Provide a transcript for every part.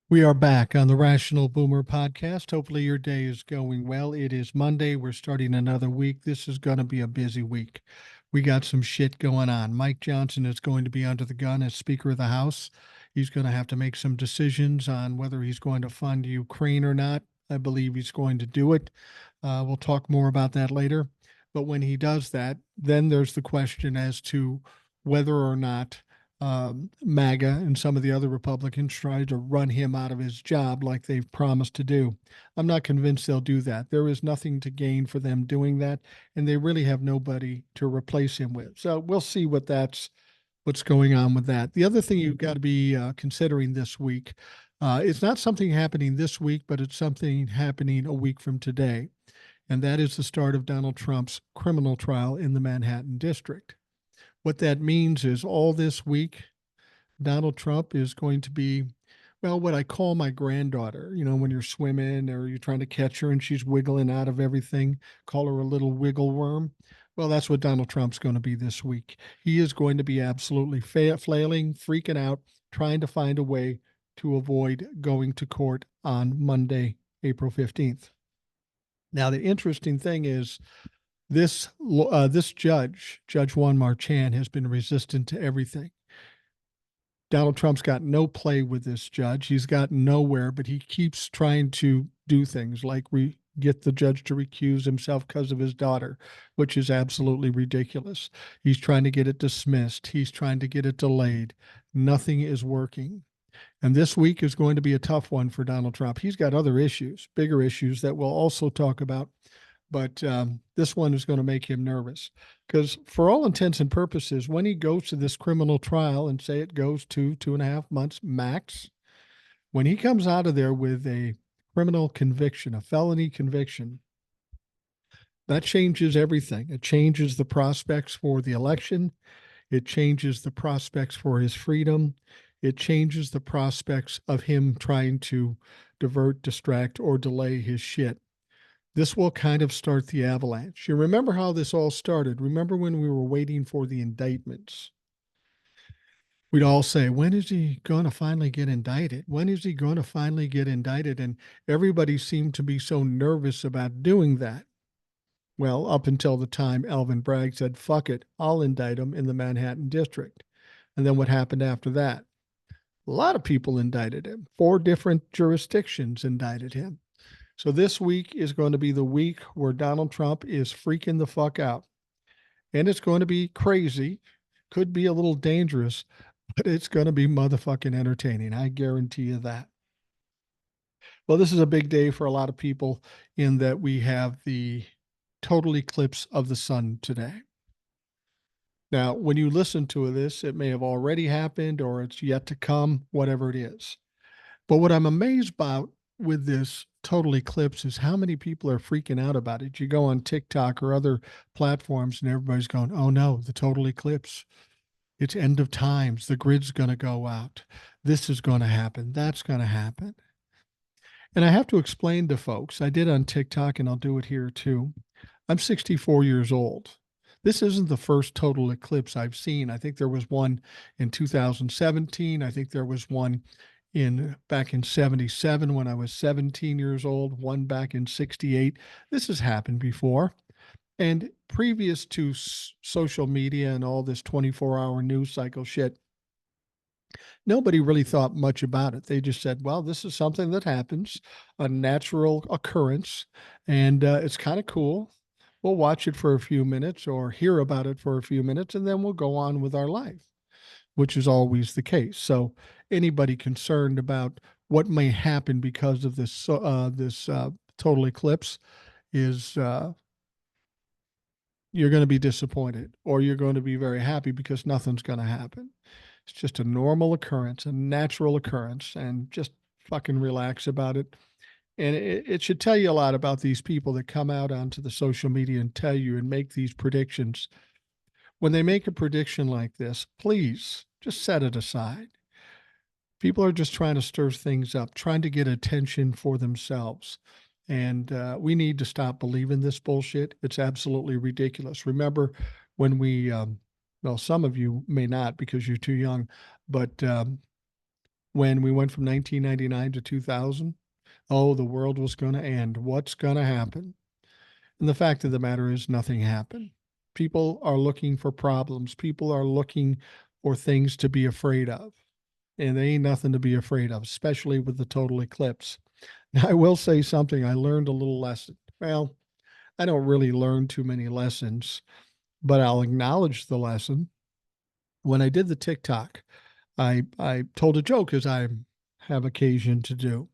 We are back on the Rational Boomer podcast. Hopefully, your day is going well. It is Monday. We're starting another week. This is going to be a busy week. We got some shit going on. Mike Johnson is going to be under the gun as Speaker of the House. He's going to have to make some decisions on whether he's going to fund Ukraine or not. I believe he's going to do it. We'll talk more about that later. But when he does that, then there's the question as to whether or not MAGA and some of the other Republicans try to run him out of his job like they've promised to do. I'm not convinced they'll do that. There is nothing to gain for them doing that, and they really have nobody to replace him with. So we'll see what's going on with that. The other thing you've got to be considering this week, it's not something happening this week, but it's something happening a week from today, and that is the start of Donald Trump's criminal trial in the Manhattan district. What that means is all this week, Donald Trump is going to be, well, what I call my granddaughter. You know, when you're swimming or you're trying to catch her and she's wiggling out of everything, call her a little wiggle worm. Well, that's what Donald Trump's going to be this week. He is going to be absolutely flailing, freaking out, trying to find a way to avoid going to court on Monday, April 15th. Now, the interesting thing is, this judge, Judge Juan Marchand, has been resistant to everything. Donald Trump's got no play with this judge. He's gotten nowhere, but he keeps trying to do things like get the judge to recuse himself because of his daughter, which is absolutely ridiculous. He's trying to get it dismissed. He's trying to get it delayed. Nothing is working. And this week is going to be a tough one for Donald Trump. He's got other issues, bigger issues that we'll also talk about. But this one is going to make him nervous because, for all intents and purposes, when he goes to this criminal trial and say it goes 2.5 months max, when he comes out of there with a criminal conviction, a felony conviction, that changes everything. It changes the prospects for the election. It changes the prospects for his freedom. It changes the prospects of him trying to divert, distract, or delay his shit. This will kind of start the avalanche. You remember how this all started? Remember when we were waiting for the indictments? We'd all say, when is he going to finally get indicted? When is he going to finally get indicted? And everybody seemed to be so nervous about doing that. Well, up until the time Alvin Bragg said, fuck it, I'll indict him in the Manhattan district. And then what happened after that? A lot of people indicted him. 4 different jurisdictions indicted him. So this week is going to be the week where Donald Trump is freaking the fuck out. And it's going to be crazy, could be a little dangerous, but it's going to be motherfucking entertaining. I guarantee you that. Well, this is a big day for a lot of people in that we have the total eclipse of the sun today. Now, when you listen to this, it may have already happened or it's yet to come, whatever it is. But what I'm amazed about with this total eclipse is how many people are freaking out about it. You go on TikTok or other platforms and everybody's going, oh no, the total eclipse. It's end of times. The grid's going to go out. This is going to happen. That's going to happen. And I have to explain to folks, I did on TikTok and I'll do it here too. I'm 64 years old. This isn't the first total eclipse I've seen. I think there was one in 2017. I think there was one back in 77 when I was 17 years old, one back in 68. This has happened before. And previous to social media and all this 24-hour news cycle shit, nobody really thought much about it. They just said, well, this is something that happens, a natural occurrence, and it's kind of cool. We'll watch it for a few minutes or hear about it for a few minutes, and then we'll go on with our life, which is always the case. So anybody concerned about what may happen because of this total eclipse is you're going to be disappointed, or you're going to be very happy because nothing's going to happen. It's just a normal occurrence, a natural occurrence, and just fucking relax about it. And it should tell you a lot about these people that come out onto the social media and tell you and make these predictions. When they make a prediction like this, please just set it aside. People are just trying to stir things up, trying to get attention for themselves. And we need to stop believing this bullshit. It's absolutely ridiculous. Remember when well, some of you may not because you're too young, but when we went from 1999 to 2000. Oh, the world was going to end. What's going to happen? And the fact of the matter is, nothing happened. People are looking for problems. People are looking for things to be afraid of. And there ain't nothing to be afraid of, especially with the total eclipse. Now, I will say something. I learned a little lesson. Well, I don't really learn too many lessons, but I'll acknowledge the lesson. When I did the TikTok, I told a joke as I have occasion to do.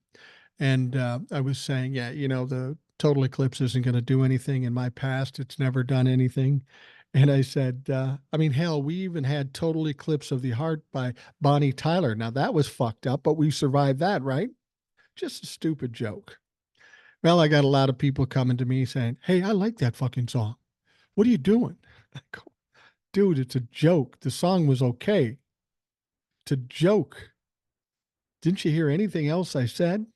And I was saying, yeah, the total eclipse isn't going to do anything. In my past, it's never done anything. And I said, I mean, hell, we even had Total Eclipse of the Heart by Bonnie Tyler. Now, that was fucked up, but we survived that, right? Just a stupid joke. Well, I got a lot of people coming to me saying, hey, I like that fucking song. What are you doing? I go, dude, it's a joke. The song was okay. It's a joke. Didn't you hear anything else I said?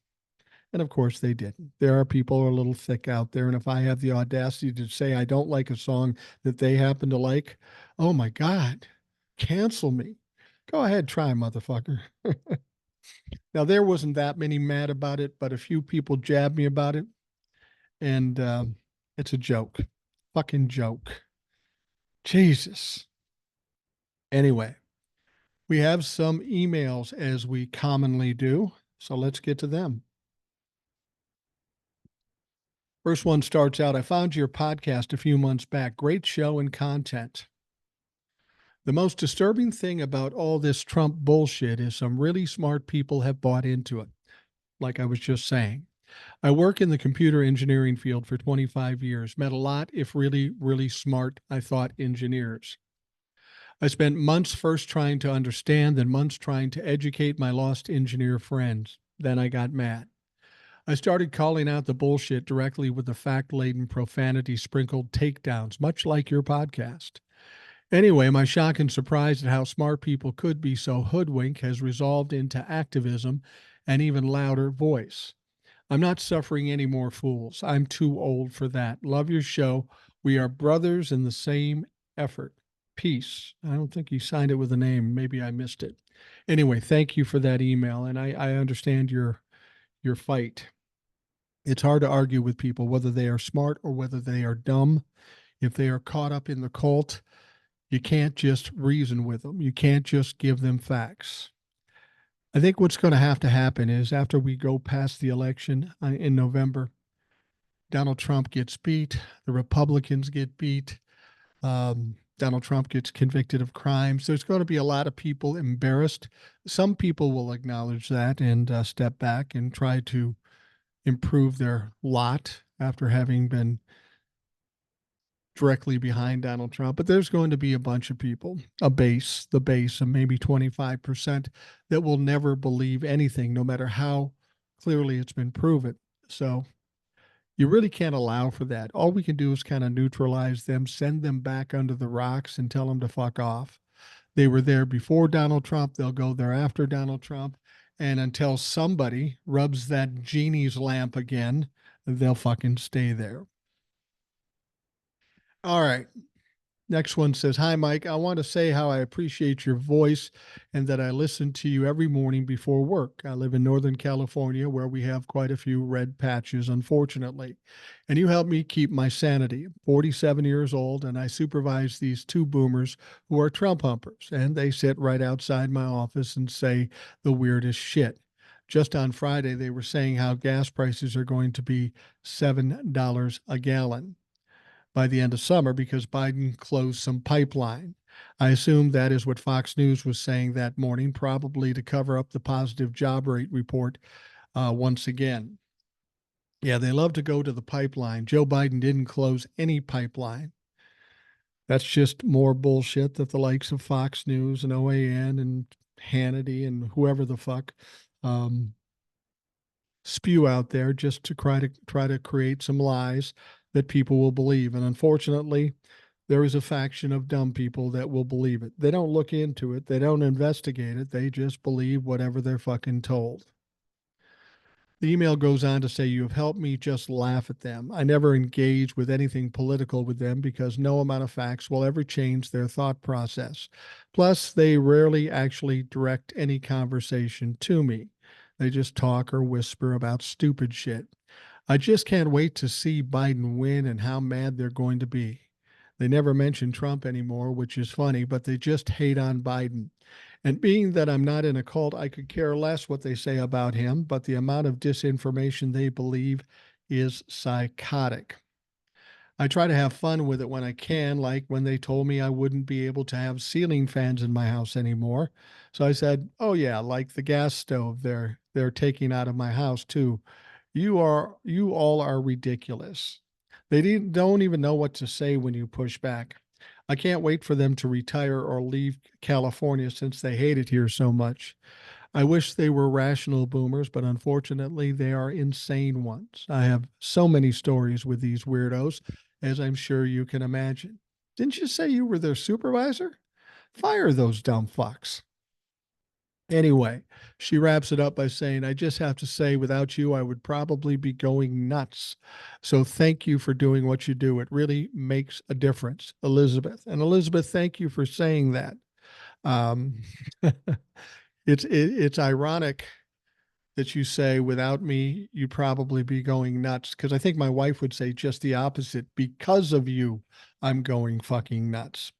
And of course, they didn't. There are people who are a little thick out there. And if I have the audacity to say I don't like a song that they happen to like, oh my God, cancel me. Go ahead, try, motherfucker. Now, there wasn't that many mad about it, but a few people jabbed me about it. And it's a joke. Fucking joke. Jesus. Anyway, we have some emails as we commonly do. So let's get to them. First one starts out, I found your podcast a few months back. Great show and content. The most disturbing thing about all this Trump bullshit is some really smart people have bought into it, like I was just saying. I work in the computer engineering field for 25 years, met a lot, if really, really smart, I thought, engineers. I spent months first trying to understand, then months trying to educate my lost engineer friends. Then I got mad. I started calling out the bullshit directly with the fact laden profanity sprinkled takedowns, much like your podcast. Anyway, my shock and surprise at how smart people could be so hoodwink has resolved into activism and even louder voice. I'm not suffering any more fools. I'm too old for that. Love your show. We are brothers in the same effort. Peace. I don't think he signed it with a name. Maybe I missed it. Anyway, thank you for that email. And I understand your fight. It's hard to argue with people, whether they are smart or whether they are dumb. If they are caught up in the cult, you can't just reason with them. You can't just give them facts. I think what's going to happen is after we go past the election in November, Donald Trump gets beat, the Republicans get beat, Donald Trump gets convicted of crimes. There's going to be a lot of people embarrassed. Some people will acknowledge that and step back and try to improve their lot after having been directly behind Donald Trump. But there's going to be a bunch of people, the base of maybe 25% that will never believe anything, no matter how clearly it's been proven. So you really can't allow for that. All we can do is kind of neutralize them, send them back under the rocks and tell them to fuck off. They were there before Donald Trump. They'll go there after Donald Trump. And until somebody rubs that genie's lamp again, they'll fucking stay there. All right. Next one says, hi, Mike. I want to say how I appreciate your voice and that I listen to you every morning before work. I live in Northern California where we have quite a few red patches, unfortunately. And you help me keep my sanity. I'm 47 years old and I supervise these two boomers who are Trump humpers. And they sit right outside my office and say the weirdest shit. Just on Friday, they were saying how gas prices are going to be $7 a gallon by the end of summer because Biden closed some pipeline. I assume that is what Fox News was saying that morning, probably to cover up the positive job rate report once again. Yeah, they love to go to the pipeline. Joe Biden didn't close any pipeline. That's just more bullshit that the likes of Fox News and OAN and Hannity and whoever the fuck spew out there just to try to create some lies that people will believe. And unfortunately, there is a faction of dumb people that will believe it. They don't look into it. They don't investigate it. They just believe whatever they're fucking told. The email goes on to say, you have helped me just laugh at them. I never engage with anything political with them because no amount of facts will ever change their thought process. Plus, they rarely actually direct any conversation to me. They just talk or whisper about stupid shit. I just can't wait to see Biden win and how mad they're going to be. They never mention Trump anymore, which is funny, but they just hate on Biden. And being that I'm not in a cult, I could care less what they say about him, but the amount of disinformation they believe is psychotic. I try to have fun with it when I can, like when they told me I wouldn't be able to have ceiling fans in my house anymore. So I said, "Oh yeah, like the gas stove they're taking out of my house too. You all are ridiculous." Don't even know what to say when you push back. I can't wait for them to retire or leave California since they hate it here so much. I wish they were rational boomers, but unfortunately, they are insane ones. I have so many stories with these weirdos, as I'm sure you can imagine. Didn't you say you were their supervisor? Fire those dumb fucks. Anyway, she wraps it up by saying, I just have to say, without you, I would probably be going nuts. So thank you for doing what you do. It really makes a difference, Elizabeth. And Elizabeth, thank you for saying that. Um, it's ironic that you say, without me, you'd probably be going nuts. Because I think my wife would say just the opposite. Because of you, I'm going fucking nuts.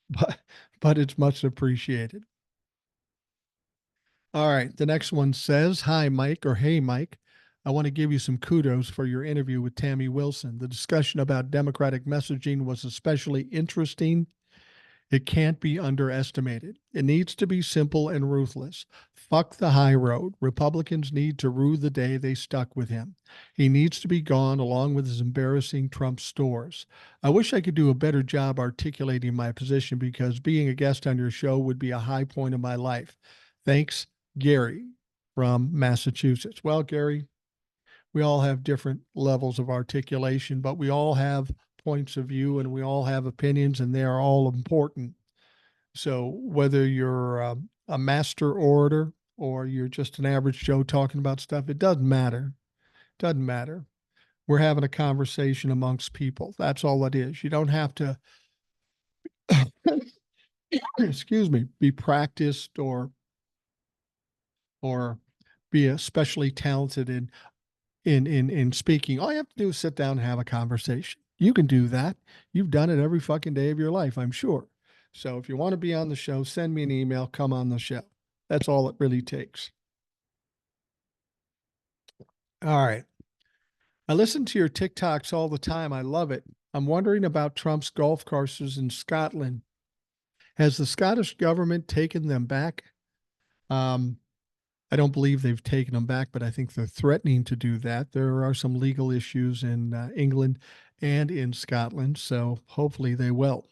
But but it's much appreciated. All right. The next one says, Hi, Mike, or Hey, Mike. I want to give you some kudos for your interview with Tammy Wilson. The discussion about Democratic messaging was especially interesting. It can't be underestimated. It needs to be simple and ruthless. Fuck the high road. Republicans need to rue the day they stuck with him. He needs to be gone along with his embarrassing Trump stores. I wish I could do a better job articulating my position because being a guest on your show would be a high point of my life. Thanks, Gary from Massachusetts. Well, Gary, we all have different levels of articulation, but we all have points of view and we all have opinions, and they are all important. So whether you're a master orator or you're just an average Joe talking about stuff, it doesn't matter. Doesn't matter. We're having a conversation amongst people. That's all it is. You don't have to, excuse me, be practiced or be especially talented in speaking. All you have to do is sit down and have a conversation. You can do that. You've done it every fucking day of your life, I'm sure. So if you want to be on the show, send me an email, come on the show. That's all it really takes. All right. I listen to your TikToks all the time. I love it. I'm wondering about Trump's golf courses in Scotland. Has the Scottish government taken them back? Um, I don't believe they've taken them back, but I think they're threatening to do that. There are some legal issues in England and in Scotland, so hopefully they will.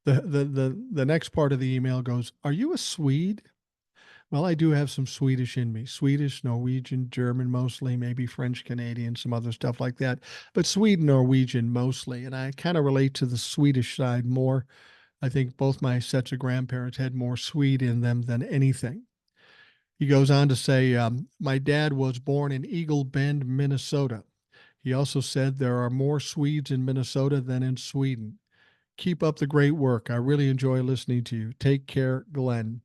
The next part of the email goes, Are you a Swede? Well, I do have some Swedish in me. Swedish, Norwegian, German mostly, maybe French, Canadian, some other stuff like that. But Sweden, Norwegian mostly. And I kind of relate to the Swedish side more. I think both my sets of grandparents had more Swede in them than anything. He goes on to say, My dad was born in Eagle Bend, Minnesota. He also said there are more Swedes in Minnesota than in Sweden. Keep up the great work. I really enjoy listening to you. Take care, Glenn.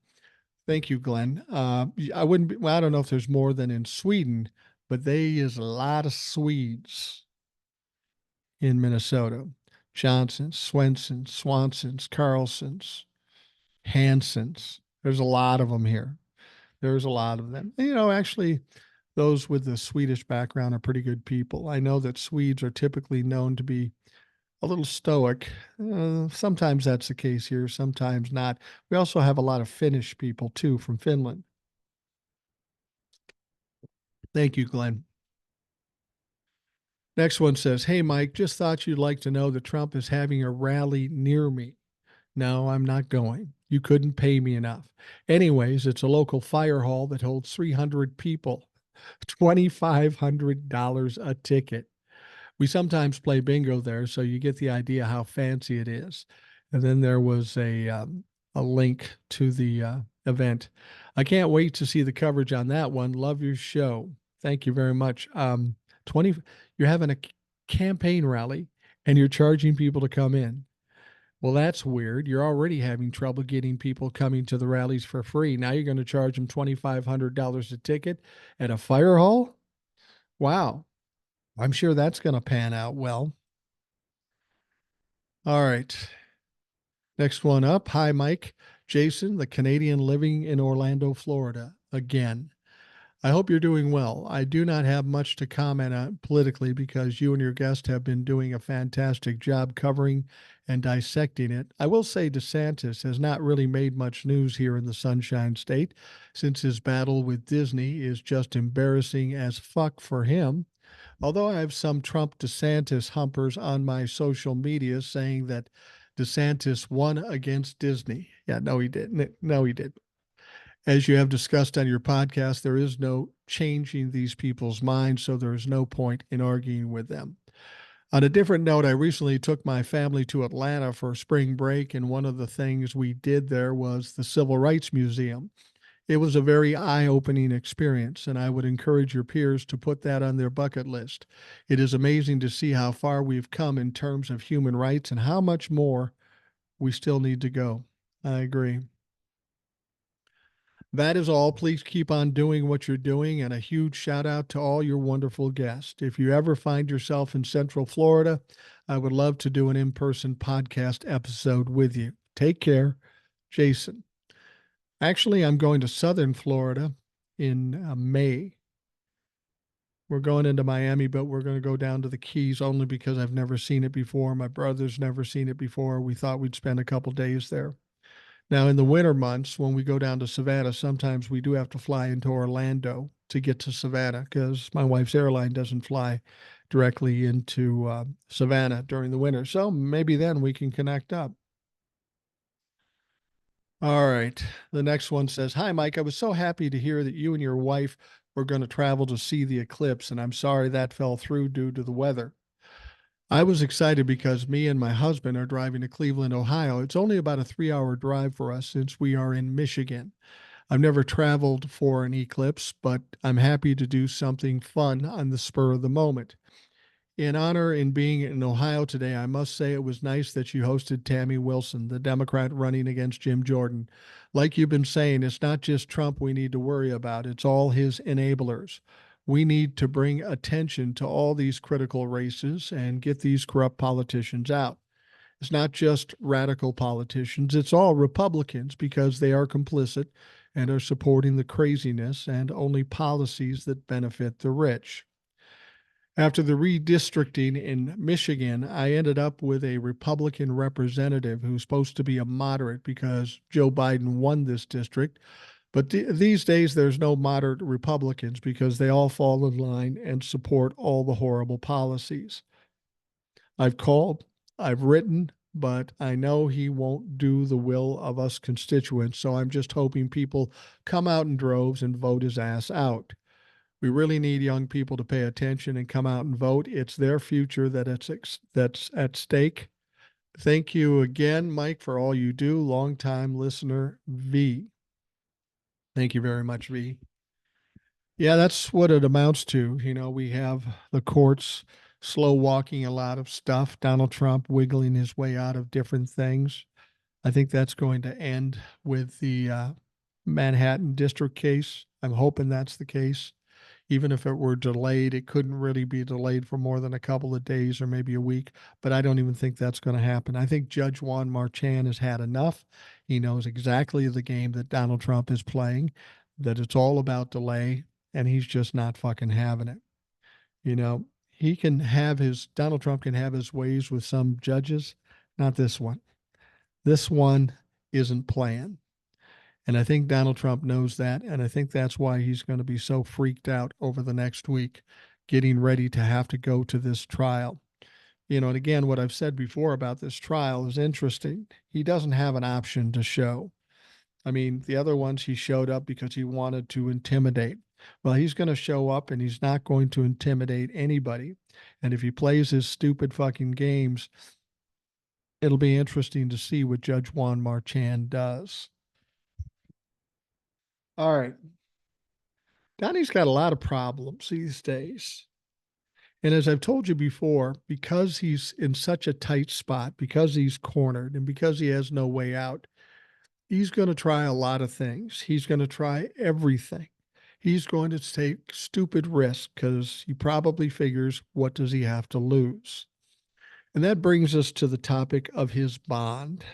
Thank you, Glenn. I wouldn't be, well, I don't know if there's more than in Sweden, but there is a lot of Swedes in Minnesota. Johnsons, Swensons, Swansons, Carlsons, Hansons. There's a lot of them here. There's a lot of them. Actually, those with the Swedish background are pretty good people. I know that Swedes are typically known to be a little stoic. Sometimes that's the case here, sometimes not. We also have a lot of Finnish people too from Finland. Thank you, Glenn. Next one says, Hey, Mike, just thought you'd like to know that Trump is having a rally near me. No, I'm not going. You couldn't pay me enough. Anyways, it's a local fire hall that holds 300 people, $2,500 a ticket. We sometimes play bingo there, so you get the idea how fancy it is. And then there was a link to the event. I can't wait to see the coverage on that one. Love your show. Thank you very much. 20, you're having a campaign rally and you're charging people to come in. Well, that's weird. You're already having trouble getting people coming to the rallies for free. Now you're going to charge them $2,500 a ticket at a fire hall? Wow. I'm sure that's going to pan out well. All right. Next one up. Hi, Mike. Jason, the Canadian living in Orlando, Florida. Again. I hope you're doing well. I do not have much to comment on politically because you and your guest have been doing a fantastic job covering and dissecting it. I will say DeSantis has not really made much news here in the Sunshine State since his battle with Disney is just embarrassing as fuck for him. Although I have some Trump DeSantis humpers on my social media saying that DeSantis won against Disney. Yeah, no, he didn't. No, he didn't. As you have discussed on your podcast, there is no changing these people's minds, so there is no point in arguing with them. On a different note, I recently took my family to Atlanta for spring break, and one of the things we did there was the Civil Rights Museum. It was a very eye opening experience, and I would encourage your peers to put that on their bucket list. It is amazing to see how far we've come in terms of human rights and how much more we still need to go. I agree. That is all. Please keep on doing what you're doing, and a huge shout out to all your wonderful guests. If you ever find yourself in Central Florida, I would love to do an in person podcast episode with you. Take care, Jason. Actually, I'm going to Southern Florida in May. We're going into Miami, but we're going to go down to the Keys only because I've never seen it before. My brother's never seen it before. We thought we'd spend a couple days there. Now, in the winter months, when we go down to Savannah, sometimes we do have to fly into Orlando to get to Savannah because my wife's airline doesn't fly directly into Savannah during the winter. So maybe then we can connect up. All right. The next one says, Hi, Mike. I was so happy to hear that you and your wife were going to travel to see the eclipse, and I'm sorry that fell through due to the weather. I was excited because me and my husband are driving to Cleveland, Ohio. It's only about a 3 hour drive for us since we are in Michigan. I've never traveled for an eclipse, but I'm happy to do something fun on the spur of the moment. In honor in being in Ohio today, I must say it was nice that you hosted Tammy Wilson, the Democrat running against Jim Jordan. Like you've been saying, it's not just Trump we need to worry about, it's all his enablers. We need to bring attention to all these critical races and get these corrupt politicians out. It's not just radical politicians, it's all Republicans because they are complicit and are supporting the craziness and only policies that benefit the rich. After the redistricting in Michigan, I ended up with a Republican representative who's supposed to be a moderate because Joe Biden won this district. But these days, there's no moderate Republicans because they all fall in line and support all the horrible policies. I've called, I've written, but I know he won't do the will of us constituents. So I'm just hoping people come out in droves and vote his ass out. We really need young people to pay attention and come out and vote. It's their future that's at stake. Thank you again, Mike, for all you do. Longtime listener, V. Thank you very much, V. Yeah, that's what it amounts to. You know, we have the courts slow walking a lot of stuff, Donald Trump wiggling his way out of different things. I think that's going to end with the Manhattan District case. I'm hoping that's the case. Even if it were delayed, it couldn't really be delayed for more than a couple of days or maybe a week. But I don't even think that's going to happen. I think Judge Juan Marchand has had enough. He knows exactly the game that Donald Trump is playing, that it's all about delay, and he's just not fucking having it. You know, Donald Trump can have his ways with some judges, not this one. This one isn't playing. And I think Donald Trump knows that. And I think that's why he's going to be so freaked out over the next week, getting ready to have to go to this trial. You know, and again, what I've said before about this trial is interesting. He doesn't have an option to show. I mean, the other ones he showed up because he wanted to intimidate. Well, he's going to show up and he's not going to intimidate anybody. And if he plays his stupid fucking games, it'll be interesting to see what Judge Juan Marchand does. All right. Donnie's got a lot of problems these days. And as I've told you before, because he's in such a tight spot, because he's cornered, and because he has no way out, he's going to try a lot of things. He's going to try everything. He's going to take stupid risks because he probably figures, what does he have to lose? And that brings us to the topic of his bond.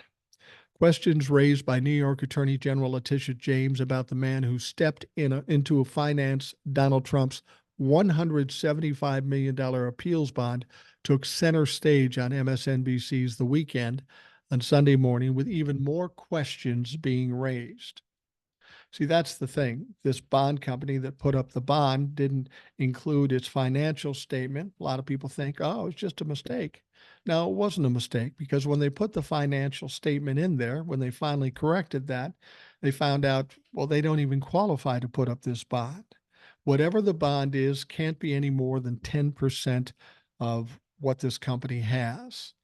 Questions raised by New York Attorney General Letitia James about the man who stepped into a finance Donald Trump's $175 million appeals bond took center stage on MSNBC's The Weekend on Sunday morning, with even more questions being raised. See, that's the thing. This bond company that put up the bond didn't include its financial statement. A lot of people think, oh, it's just a mistake. No, it wasn't a mistake, because when they put the financial statement in there, when they finally corrected that, they found out, well, they don't even qualify to put up this bond. Whatever the bond is can't be any more than 10% of what this company has.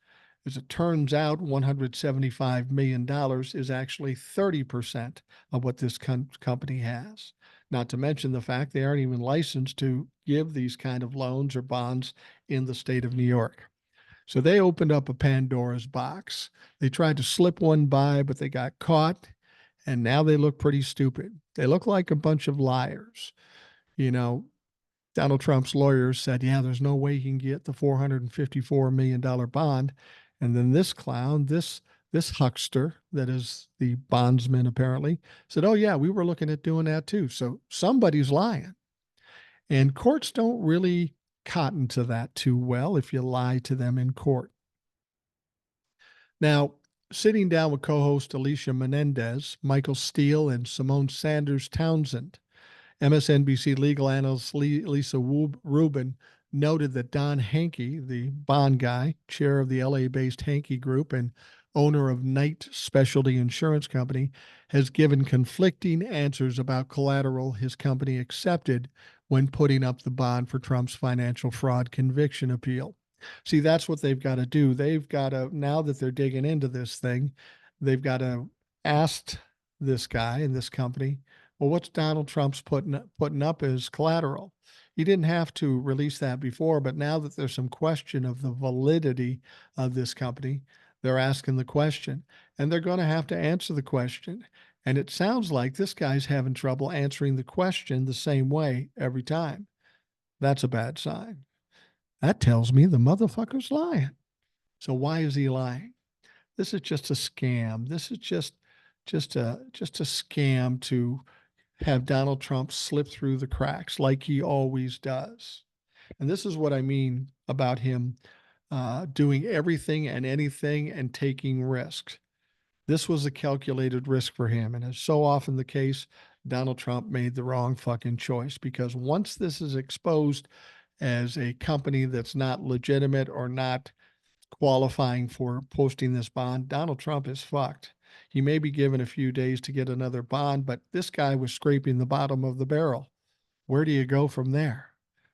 As it turns out, $175 million is actually 30% of what this company has. Not to mention the fact they aren't even licensed to give these kind of loans or bonds in the state of New York. So they opened up a Pandora's box. They tried to slip one by, but they got caught, and now they look pretty stupid. They look like a bunch of liars. You know, Donald Trump's lawyers said, yeah, there's no way he can get the $454 million bond. And then this clown, this huckster that is the bondsman apparently, said, oh yeah, we were looking at doing that too. So somebody's lying. And courts don't really cotton to that too well if you lie to them in court. Now, sitting down with co-host Alicia Menendez, Michael Steele, and Simone Sanders Townsend, MSNBC legal analyst Lisa Rubin noted that Don Hankey, the bond guy, chair of the LA-based Hankey Group and owner of Knight Specialty Insurance Company, has given conflicting answers about collateral his company accepted when putting up the bond for Trump's financial fraud conviction appeal. See, that's what they've got to do. They've got to, now that they're digging into this thing, they've got to ask this guy and this company, well, what's Donald Trump's putting up as collateral? He didn't have to release that before, but now that there's some question of the validity of this company, they're asking the question, and they're going to have to answer the question. And it sounds like this guy's having trouble answering the question the same way every time. That's a bad sign. That tells me the motherfucker's lying. So why is he lying? This is just a scam. This is just a scam to have Donald Trump slip through the cracks like he always does. And this is what I mean about him doing everything and anything and taking risks. This was a calculated risk for him. And as so often the case, Donald Trump made the wrong fucking choice, because once this is exposed as a company that's not legitimate or not qualifying for posting this bond, Donald Trump is fucked. He may be given a few days to get another bond, but this guy was scraping the bottom of the barrel. Where do you go from there?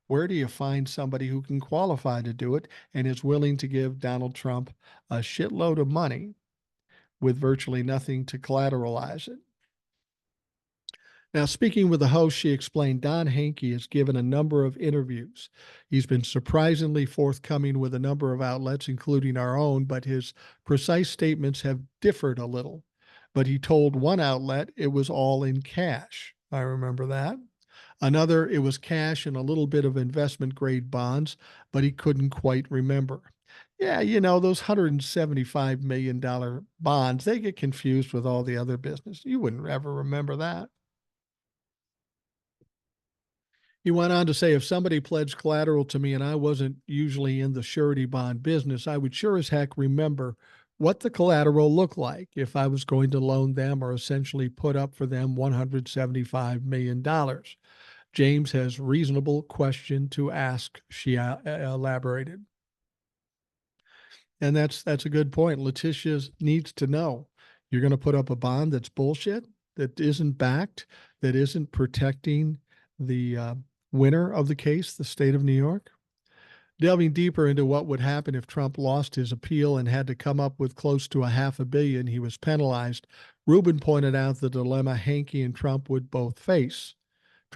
Where do you find somebody who can qualify to do it and is willing to give Donald Trump a shitload of money with virtually nothing to collateralize it? Now, speaking with the host, she explained Don Hankey has given a number of interviews. He's been surprisingly forthcoming with a number of outlets, including our own, but his precise statements have differed a little. But he told one outlet it was all in cash. I remember that. Another, it was cash and a little bit of investment grade bonds, but he couldn't quite remember. Yeah, you know, those $175 million bonds, they get confused with all the other business. You wouldn't ever remember that. He went on to say, if somebody pledged collateral to me and I wasn't usually in the surety bond business, I would sure as heck remember what the collateral looked like if I was going to loan them or essentially put up for them $175 million. James has reasonable question to ask, she elaborated. And that's a good point. Letitia needs to know, you're going to put up a bond that's bullshit, that isn't backed, that isn't protecting the winner of the case, the state of New York. Delving deeper into what would happen if Trump lost his appeal and had to come up with close to $500 million, he was penalized. Rubin pointed out the dilemma Hankey and Trump would both face.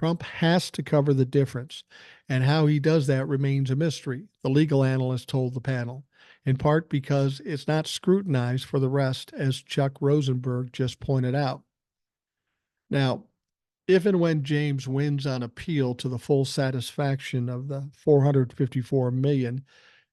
Trump has to cover the difference, and how he does that remains a mystery, the legal analyst told the panel, in part because it's not scrutinized for the rest, as Chuck Rosenberg just pointed out. Now, if and when James wins on appeal to the full satisfaction of the 454 million,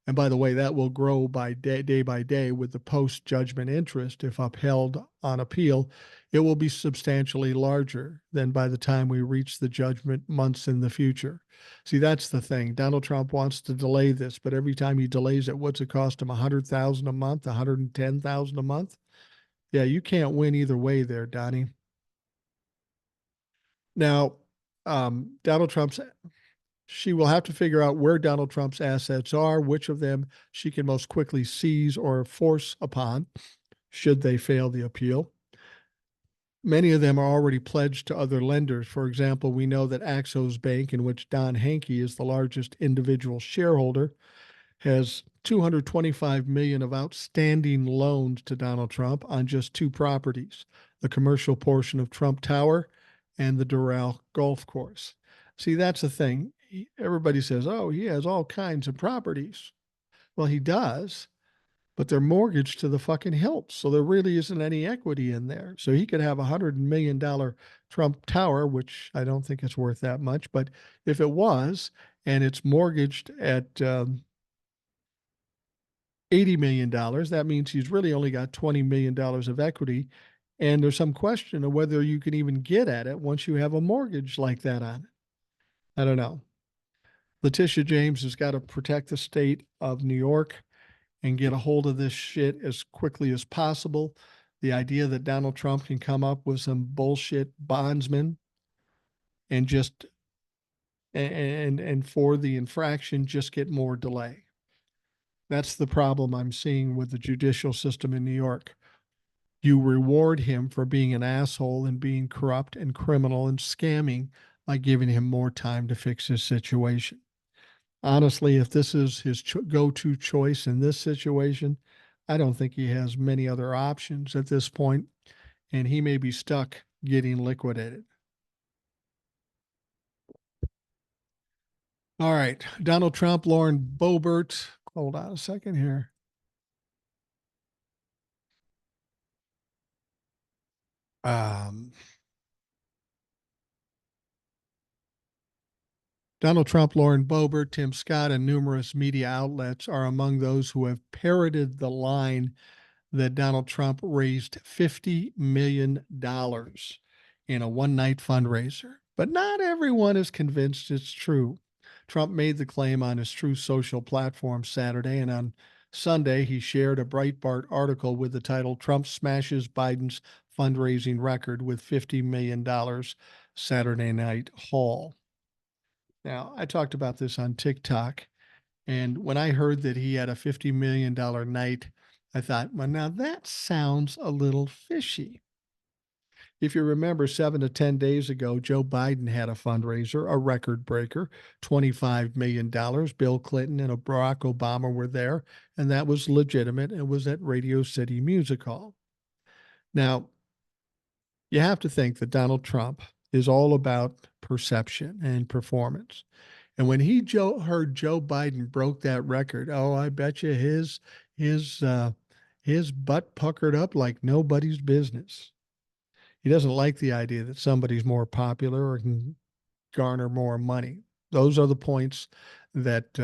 and by the way, that will grow day by day with the post-judgment interest. If upheld on appeal, it will be substantially larger than by the time we reach the judgment months in the future. See, that's the thing. Donald Trump wants to delay this, but every time he delays it, what's it cost him? $100,000 a month, $110,000 a month? Yeah, you can't win either way there, Donnie. Now, Donald Trump's she will have to figure out where Donald Trump's assets are, which of them she can most quickly seize or force upon, should they fail the appeal. Many of them are already pledged to other lenders. For example, we know that Axos Bank, in which Don Hankey is the largest individual shareholder, has 225 million of outstanding loans to Donald Trump on just two properties, the commercial portion of Trump Tower and the Doral Golf Course. See, that's the thing. Everybody says, oh, he has all kinds of properties. Well, he does, but they're mortgaged to the fucking hilt. So there really isn't any equity in there. So he could have $100 million Trump Tower, which I don't think it's worth that much. But if it was, and it's mortgaged at $80 million, that means he's really only got $20 million of equity. And there's some question of whether you can even get at it once you have a mortgage like that on it. I don't know. Letitia James has got to protect the state of New York and get a hold of this shit as quickly as possible. The idea that Donald Trump can come up with some bullshit bondsman and just and for the infraction just get more delay. That's the problem I'm seeing with the judicial system in New York. You reward him for being an asshole and being corrupt and criminal and scamming by giving him more time to fix his situation. Honestly, if this is his go-to choice in this situation, I don't think he has many other options at this point, and he may be stuck getting liquidated. All right, Donald Trump, Lauren Boebert. Hold on a second here. Donald Trump, Lauren Boebert, Tim Scott, and numerous media outlets are among those who have parroted the line that Donald Trump raised $50 million in a one-night fundraiser. But not everyone is convinced it's true. Trump made the claim on his Truth Social platform Saturday, and on Sunday, he shared a Breitbart article with the title Trump Smashes Biden's Fundraising Record with $50 million Saturday Night Haul. Now, I talked about this on TikTok, and when I heard that he had a $50 million night, I thought, well, now that sounds a little fishy. If you remember, 7 to 10 days ago, Joe Biden had a fundraiser, a record breaker, $25 million. Bill Clinton and Barack Obama were there, and that was legitimate. It was at Radio City Music Hall. Now, you have to think that Donald Trump is all about perception and performance. And when he heard Joe Biden broke that record, oh, I bet you his butt puckered up like nobody's business. He doesn't like the idea that somebody's more popular or can garner more money. Those are the points that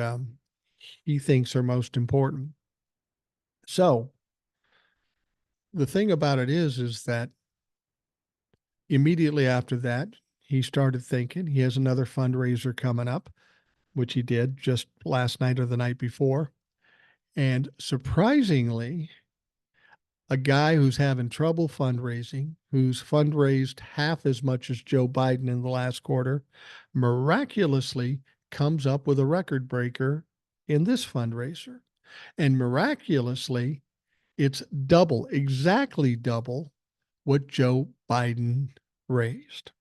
he thinks are most important. So the thing about it is that immediately after that, he started thinking he has another fundraiser coming up, which he did just last night or the night before. And surprisingly, a guy who's having trouble fundraising, who's fundraised half as much as Joe Biden in the last quarter, miraculously comes up with a record breaker in this fundraiser. And miraculously, it's double, exactly double what Joe Biden raised.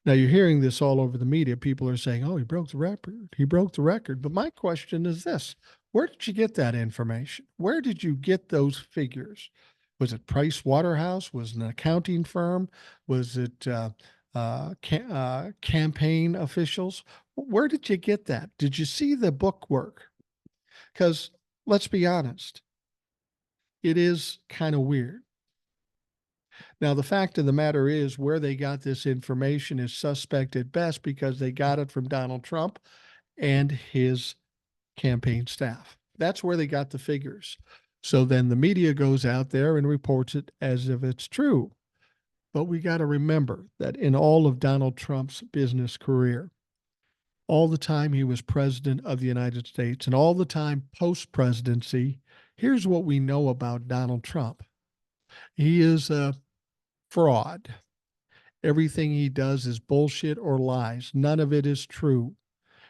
Now you're hearing this all over the media. People are saying, oh, he broke the record. He broke the record. But my question is this: where did you get that information? Where did you get those figures? Was it Price Waterhouse? Was it an accounting firm? Was it campaign officials. Where did you get that? Did you see the book work? Because let's be honest, it is kind of weird. Now, the fact of the matter is, where they got this information is suspect at best because they got it from Donald Trump and his campaign staff. That's where they got the figures. So then the media goes out there and reports it as if it's true. But we got to remember that in all of Donald Trump's business career, all the time he was president of the United States and all the time post presidency, here's what we know about Donald Trump. He is a fraud. Everything he does is bullshit or lies. None of it is true.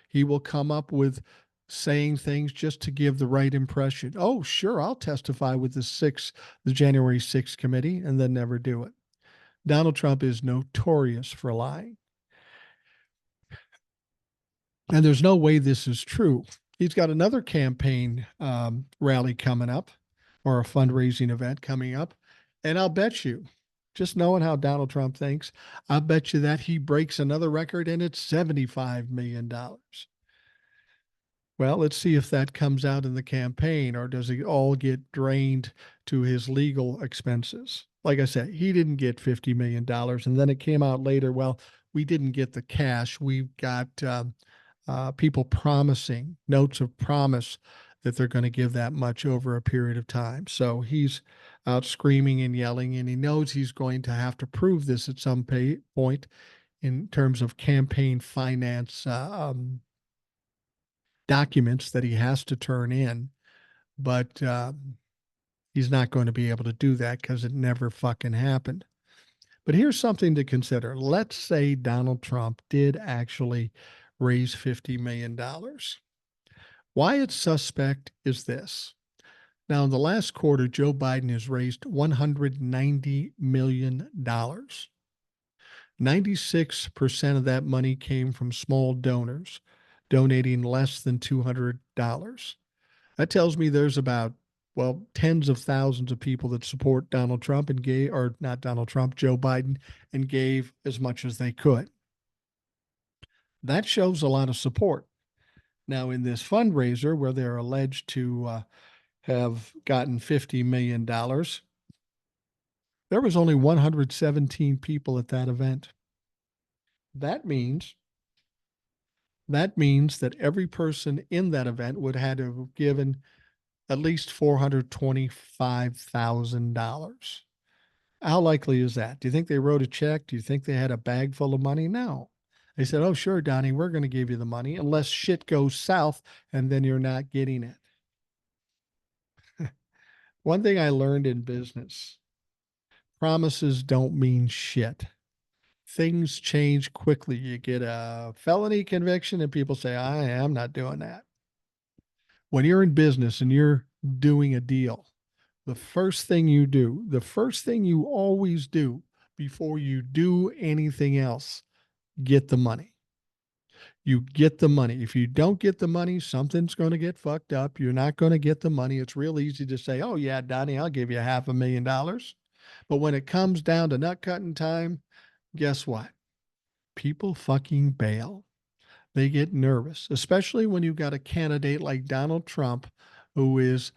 He will come up with saying things just to give the right impression. Oh, sure, I'll testify with the January 6th committee, and then never do it. Donald Trump is notorious for lying. And there's no way this is true. He's got another campaign rally coming up, or a fundraising event coming up. And I'll bet you, just knowing how Donald Trump thinks, I'll bet you that he breaks another record and it's $75 million. Well, let's see if that comes out in the campaign, or does it all get drained to his legal expenses? Like I said, he didn't get $50 million. And then it came out later, well, we didn't get the cash. We got people promising notes of promise that they're going to give that much over a period of time. So he's out screaming and yelling, and he knows he's going to have to prove this at some point in terms of campaign finance documents that he has to turn in. But he's not going to be able to do that because it never fucking happened. But here's something to consider. Let's say Donald Trump did actually raise $50 million. Why it's suspect is this. Now, in the last quarter, Joe Biden has raised $190 million. 96% of that money came from small donors, donating less than $200. That tells me there's about, well, tens of thousands of people that support Donald Trump and gave, or not Donald Trump, Joe Biden, and gave as much as they could. That shows a lot of support. Now, in this fundraiser where they're alleged to have gotten $50 million, there was only 117 people at that event. That means that every person in that event would have to have given at least $425,000. How likely is that? Do you think they wrote a check? Do you think they had a bag full of money? No. They said, oh, sure, Donnie, we're going to give you the money unless shit goes south and then you're not getting it. One thing I learned in business, promises don't mean shit. Things change quickly. You get a felony conviction and people say, I am not doing that. When you're in business and you're doing a deal, the first thing you do, the first thing you always do before you do anything else, get the money. You get the money. If you don't get the money, something's going to get fucked up. You're not going to get the money. It's real easy to say, oh, yeah, Donnie, I'll give you $500,000. But when it comes down to nut cutting time, guess what? People fucking bail. They get nervous, especially when you've got a candidate like Donald Trump who is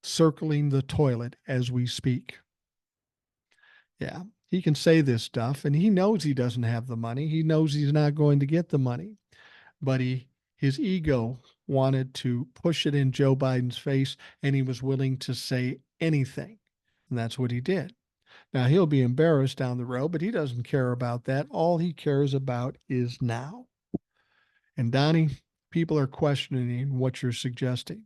circling the toilet as we speak. Yeah, he can say this stuff and he knows he doesn't have the money. He knows he's not going to get the money, but his ego wanted to push it in Joe Biden's face and he was willing to say anything. And that's what he did. Now he'll be embarrassed down the road, but he doesn't care about that. All he cares about is now. And Donnie, people are questioning what you're suggesting.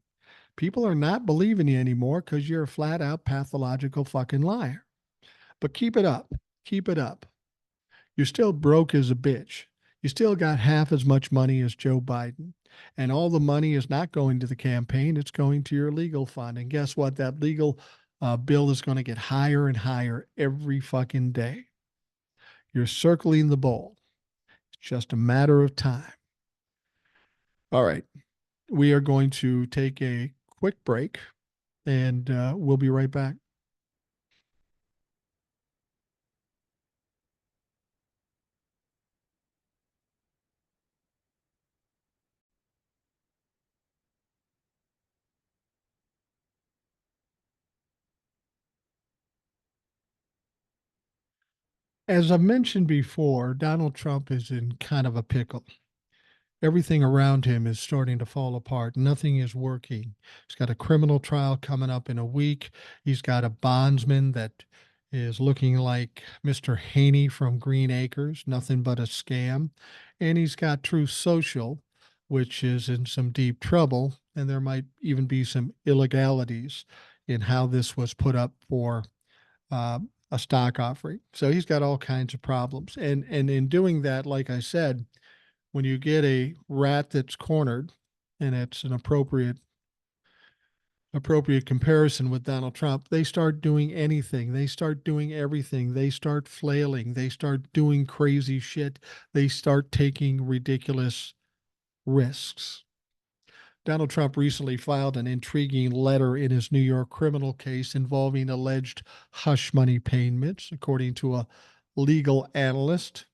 People are not believing you anymore because you're a flat out pathological fucking liar. But keep it up. Keep it up. You're still broke as a bitch. You still got half as much money as Joe Biden. And all the money is not going to the campaign, it's going to your legal fund. And guess what? That legal bill is going to get higher and higher every fucking day. You're circling the bowl. It's just a matter of time. All right. We are going to take a quick break and we'll be right back. As I mentioned before, Donald Trump is in kind of a pickle. Everything around him is starting to fall apart. Nothing is working. He's got a criminal trial coming up in a week. He's got a bondsman that is looking like Mr. Haney from Green Acres, nothing but a scam. And he's got Truth Social, which is in some deep trouble. And there might even be some illegalities in how this was put up for uh, a stock offering. So he's got all kinds of problems. And in doing that, like I said, when you get a rat that's cornered, and it's an appropriate comparison with Donald Trump, they start doing anything. They start doing everything. They start flailing. They start doing crazy shit. They start taking ridiculous risks. Donald Trump recently filed an intriguing letter in his New York criminal case involving alleged hush money payments, according to a legal analyst.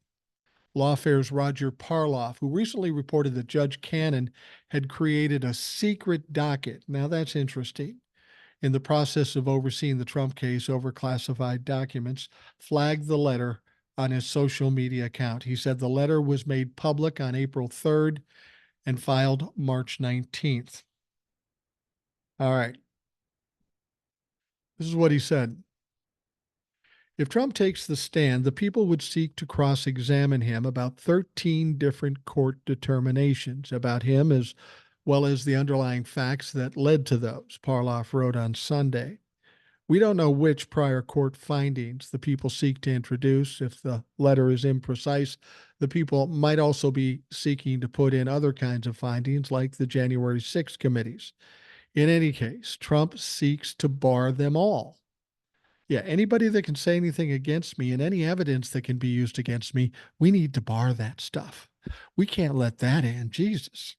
Lawfare's Roger Parloff, who recently reported that Judge Cannon had created a secret docket. Now, that's interesting. In the process of overseeing the Trump case over classified documents, flagged the letter on his social media account. He said the letter was made public on April 3rd and filed March 19th. All right. This is what he said. If Trump takes the stand, the people would seek to cross examine him about 13 different court determinations about him, as well as the underlying facts that led to those, Parloff wrote on Sunday. We don't know which prior court findings the people seek to introduce. If the letter is imprecise, the people might also be seeking to put in other kinds of findings, like the January 6th committees. In any case, Trump seeks to bar them all. Yeah, anybody that can say anything against me and any evidence that can be used against me, we need to bar that stuff. We can't let that in. Jesus.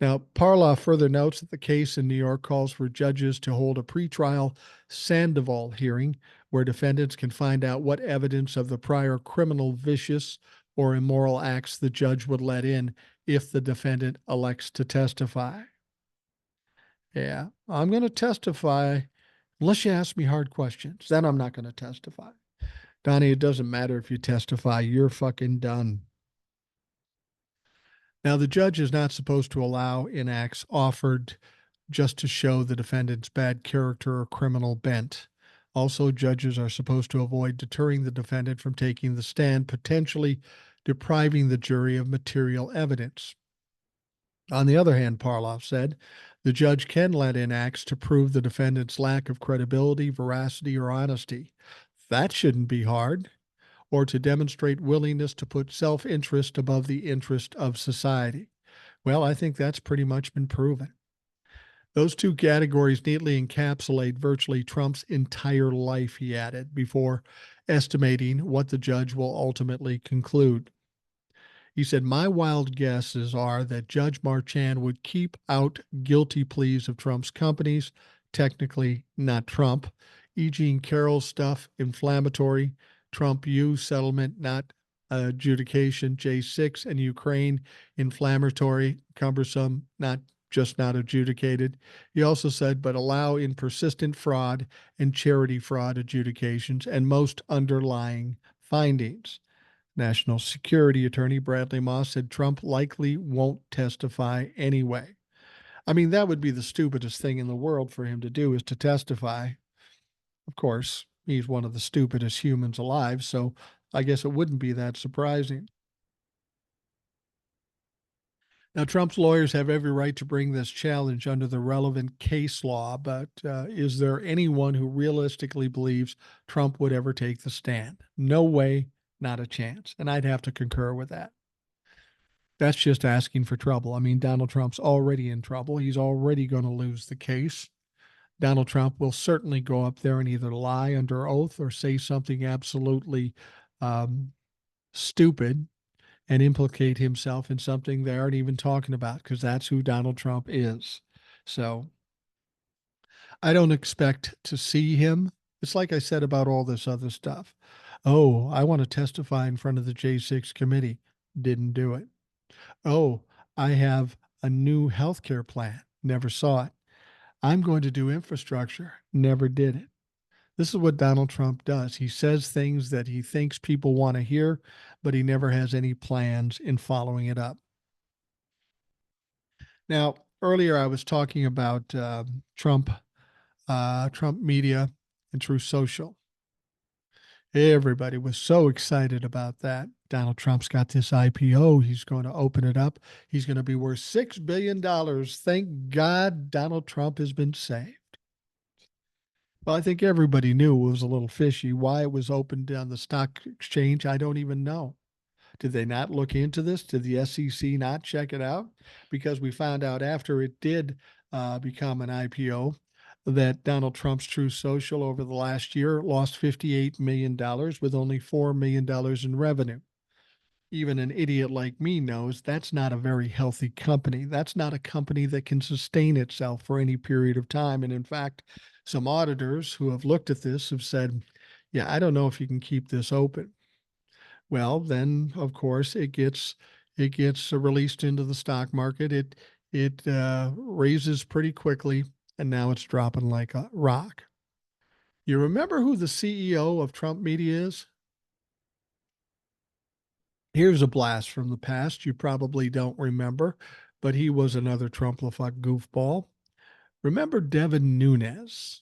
Now, Parloff further notes that the case in New York calls for judges to hold a pretrial Sandoval hearing where defendants can find out what evidence of the prior criminal, vicious, or immoral acts the judge would let in if the defendant elects to testify. Yeah, I'm going to testify unless you ask me hard questions. Then I'm not going to testify. Donnie, it doesn't matter if you testify, you're fucking done. Now, the judge is not supposed to allow in acts offered just to show the defendant's bad character or criminal bent. Also, judges are supposed to avoid deterring the defendant from taking the stand, potentially depriving the jury of material evidence. On the other hand, Parloff said, the judge can let in acts to prove the defendant's lack of credibility, veracity, or honesty. That shouldn't be hard. Or to demonstrate willingness to put self interest above the interest of society. Well, I think that's pretty much been proven. Those two categories neatly encapsulate virtually Trump's entire life, he added, before estimating what the judge will ultimately conclude. He said, my wild guesses are that Judge Marchand would keep out guilty pleas of Trump's companies, technically not Trump, E.G. Carroll's stuff, inflammatory, Trump U settlement, not adjudication, J6 and Ukraine, inflammatory, cumbersome, not adjudicated. He also said, but allow in persistent fraud and charity fraud adjudications and most underlying findings. National Security Attorney Bradley Moss said Trump likely won't testify anyway. I mean, that would be the stupidest thing in the world for him to do, is to testify. Of course, he's one of the stupidest humans alive, so I guess it wouldn't be that surprising. Now, Trump's lawyers have every right to bring this challenge under the relevant case law, but is there anyone who realistically believes Trump would ever take the stand? No way, not a chance. And I'd have to concur with that. That's just asking for trouble. I mean, Donald Trump's already in trouble. He's already going to lose the case. Donald Trump will certainly go up there and either lie under oath or say something absolutely um, stupid and implicate himself in something they aren't even talking about, because that's who Donald Trump is. So I don't expect to see him. It's like I said about all this other stuff. Oh, I want to testify in front of the J6 committee. Didn't do it. Oh, I have a new healthcare plan. Never saw it. I'm going to do infrastructure. Never did it. This is what Donald Trump does. He says things that he thinks people want to hear, but he never has any plans in following it up. Now, earlier I was talking about Trump media and True Social. Everybody was so excited about that. Donald Trump's got this IPO. He's going to open it up. He's going to be worth $6 billion. Thank God Donald Trump has been saved. Well, I think everybody knew it was a little fishy. Why it was opened on the stock exchange, I don't even know. Did they not look into this? Did the SEC not check it out? Because we found out after it did become an IPO that Donald Trump's True Social over the last year lost $58 million with only $4 million in revenue. Even an idiot like me knows that's not a very healthy company. That's not a company that can sustain itself for any period of time. And in fact, some auditors who have looked at this have said, yeah, I don't know if you can keep this open. Well, then of course it gets released into the stock market. It raises pretty quickly, and now it's dropping like a rock. You remember who the CEO of Trump Media is? Here's a blast from the past. You probably don't remember, but he was another Trump-lefuck goofball. Remember Devin Nunes?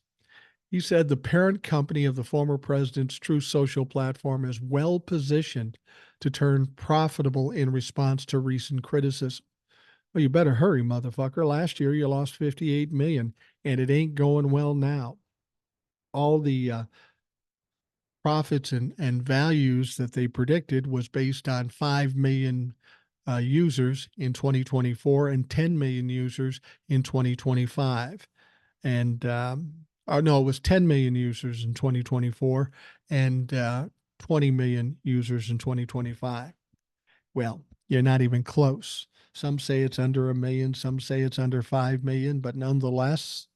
He said the parent company of the former president's True Social platform is well positioned to turn profitable in response to recent criticism. Well, you better hurry, motherfucker. Last year you lost 58 million and it ain't going well now. All the profits and values that they predicted was based on 5 million users in 2024 and 10 million users in 2025. And or no, it was 10 million users in 2024 and 20 million users in 2025. Well, you're not even close. Some say it's under a million, some say it's under 5 million, but nonetheless,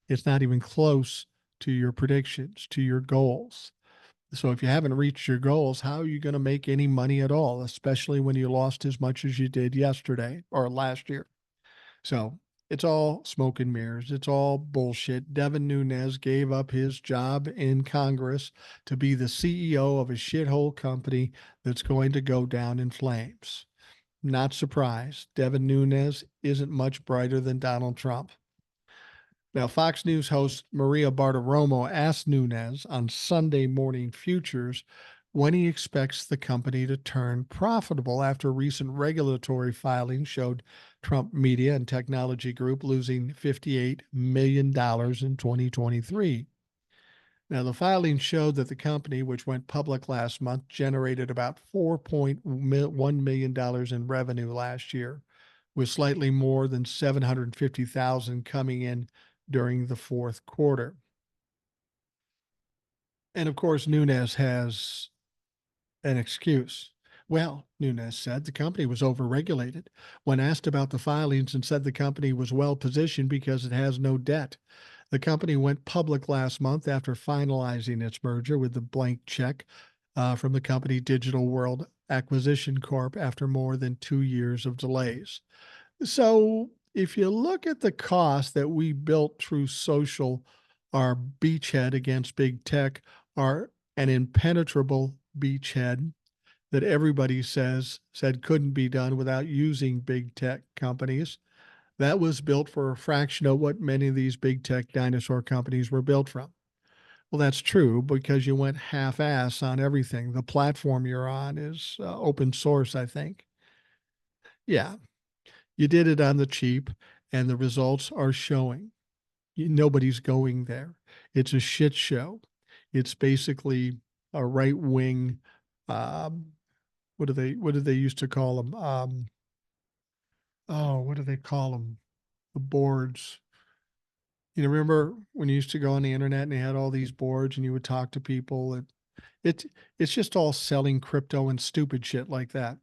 it's not even close to your predictions, to your goals. So if you haven't reached your goals, how are you going to make any money at all, especially when you lost as much as you did yesterday or last year? So it's all smoke and mirrors. It's all bullshit. Devin Nunes gave up his job in Congress to be the CEO of a shithole company that's going to go down in flames. Not surprised. Devin Nunes isn't much brighter than Donald Trump. Now, Fox News host Maria Bartiromo asked Nunes on Sunday Morning Futures when he expects the company to turn profitable after recent regulatory filings showed Trump Media and Technology Group losing $58 million in 2023. Now, the filings showed that the company, which went public last month, generated about $4.1 million in revenue last year, with slightly more than 750,000 coming in during the fourth quarter. And of course, Nunes has an excuse. Well, Nunes said the company was overregulated. When asked about the filings and said the company was well positioned because it has no debt. The company went public last month after finalizing its merger with the blank check from the company Digital World Acquisition Corp after more than 2 years of delays. So if you look at the cost that we built through social, our beachhead against big tech, our an impenetrable beachhead that everybody said couldn't be done without using big tech companies. That was built for a fraction of what many of these big tech dinosaur companies were built from. Well, that's true because you went half ass on everything. The platform you're on is open source, I think. Yeah, you did it on the cheap, and the results are showing. Nobody's going there. It's a shit show. It's basically a right wing. Um, what do they used to call them? Oh, what do they call them? The boards. You remember when you used to go on the internet and they had all these boards and you would talk to people? It's just all selling crypto and stupid shit like that.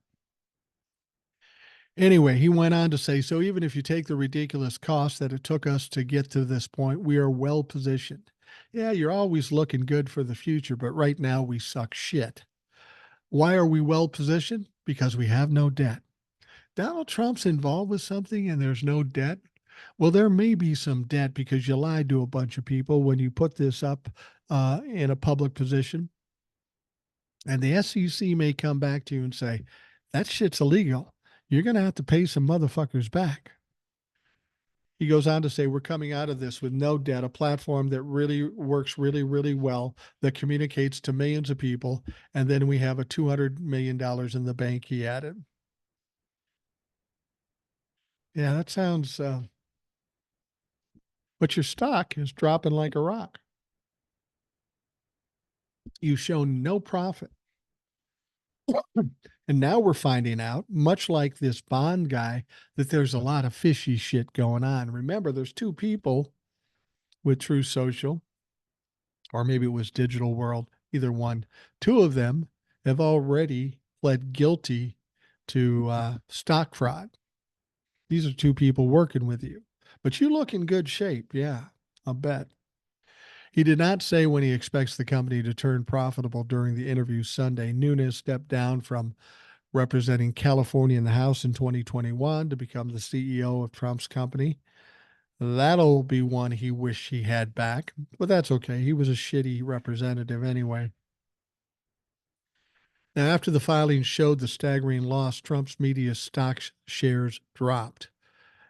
Anyway, he went on to say, so even if you take the ridiculous cost that it took us to get to this point, we are well positioned. Yeah, you're always looking good for the future, but right now we suck shit. Why are we well positioned? Because we have no debt. Donald Trump's involved with something and there's no debt. Well, there may be some debt because you lied to a bunch of people when you put this up in a public position. And the SEC may come back to you and say, that shit's illegal. You're going to have to pay some motherfuckers back. He goes on to say, we're coming out of this with no debt, a platform that really works really, really well, that communicates to millions of people. And then we have a $200 million in the bank, he added. Yeah, that sounds, but your stock is dropping like a rock. You've shown no profit. And now we're finding out, much like this Bond guy, that there's a lot of fishy shit going on. Remember, there's two people with True Social, or maybe it was Digital World, either one. Two of them have already pled guilty to stock fraud. These are two people working with you. But you look in good shape. Yeah, I'll bet. He did not say when he expects the company to turn profitable during the interview Sunday. Nunes stepped down from representing California in the House in 2021 to become the CEO of Trump's company. That'll be one he wished he had back, but that's okay. He was a shitty representative anyway. Now, after the filing showed the staggering loss, Trump's media stock shares dropped.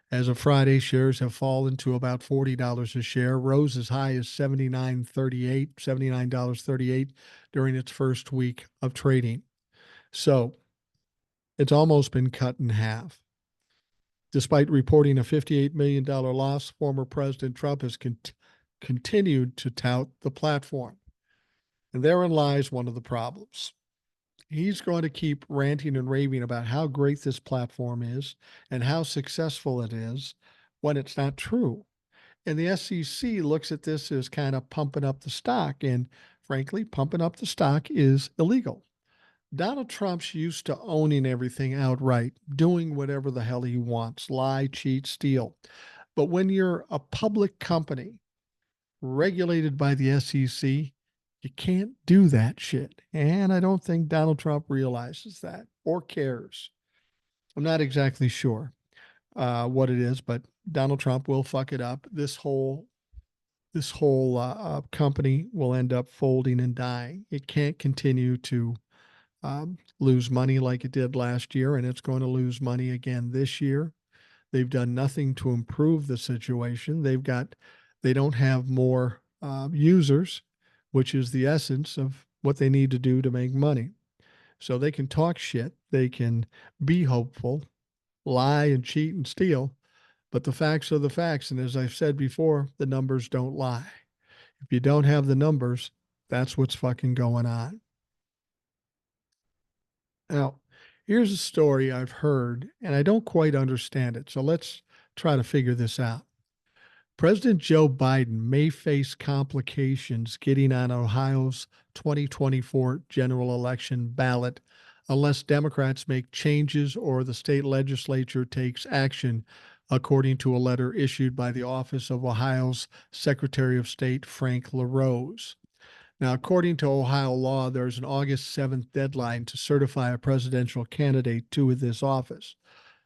As of Friday, shares have fallen to about $40 a share, rose as high as $79.38 during its first week of trading. So it's almost been cut in half. Despite reporting a $58 million loss, former President Trump has continued to tout the platform. And therein lies one of the problems. He's going to keep ranting and raving about how great this platform is and how successful it is when it's not true. And the SEC looks at this as kind of pumping up the stock. And frankly, pumping up the stock is illegal. Donald Trump's used to owning everything outright, doing whatever the hell he wants, lie, cheat, steal. But when you're a public company regulated by the SEC, you can't do that shit. And I don't think Donald Trump realizes that or cares. I'm not exactly sure what it is, but Donald Trump will fuck it up. This whole company will end up folding and dying. It can't continue to lose money like it did last year, and it's going to lose money again this year. They've done nothing to improve the situation. They don't have more users, which is the essence of what they need to do to make money. So they can talk shit, they can be hopeful, lie and cheat and steal, but the facts are the facts. And as I've said before, the numbers don't lie. If you don't have the numbers, that's what's fucking going on. Now, here's a story I've heard, and I don't quite understand it. So let's try to figure this out. President Joe Biden may face complications getting on Ohio's 2024 general election ballot unless Democrats make changes or the state legislature takes action, according to a letter issued by the office of Ohio's Secretary of State Frank LaRose. Now, according to Ohio law, there's an August 7th deadline to certify a presidential candidate to this office.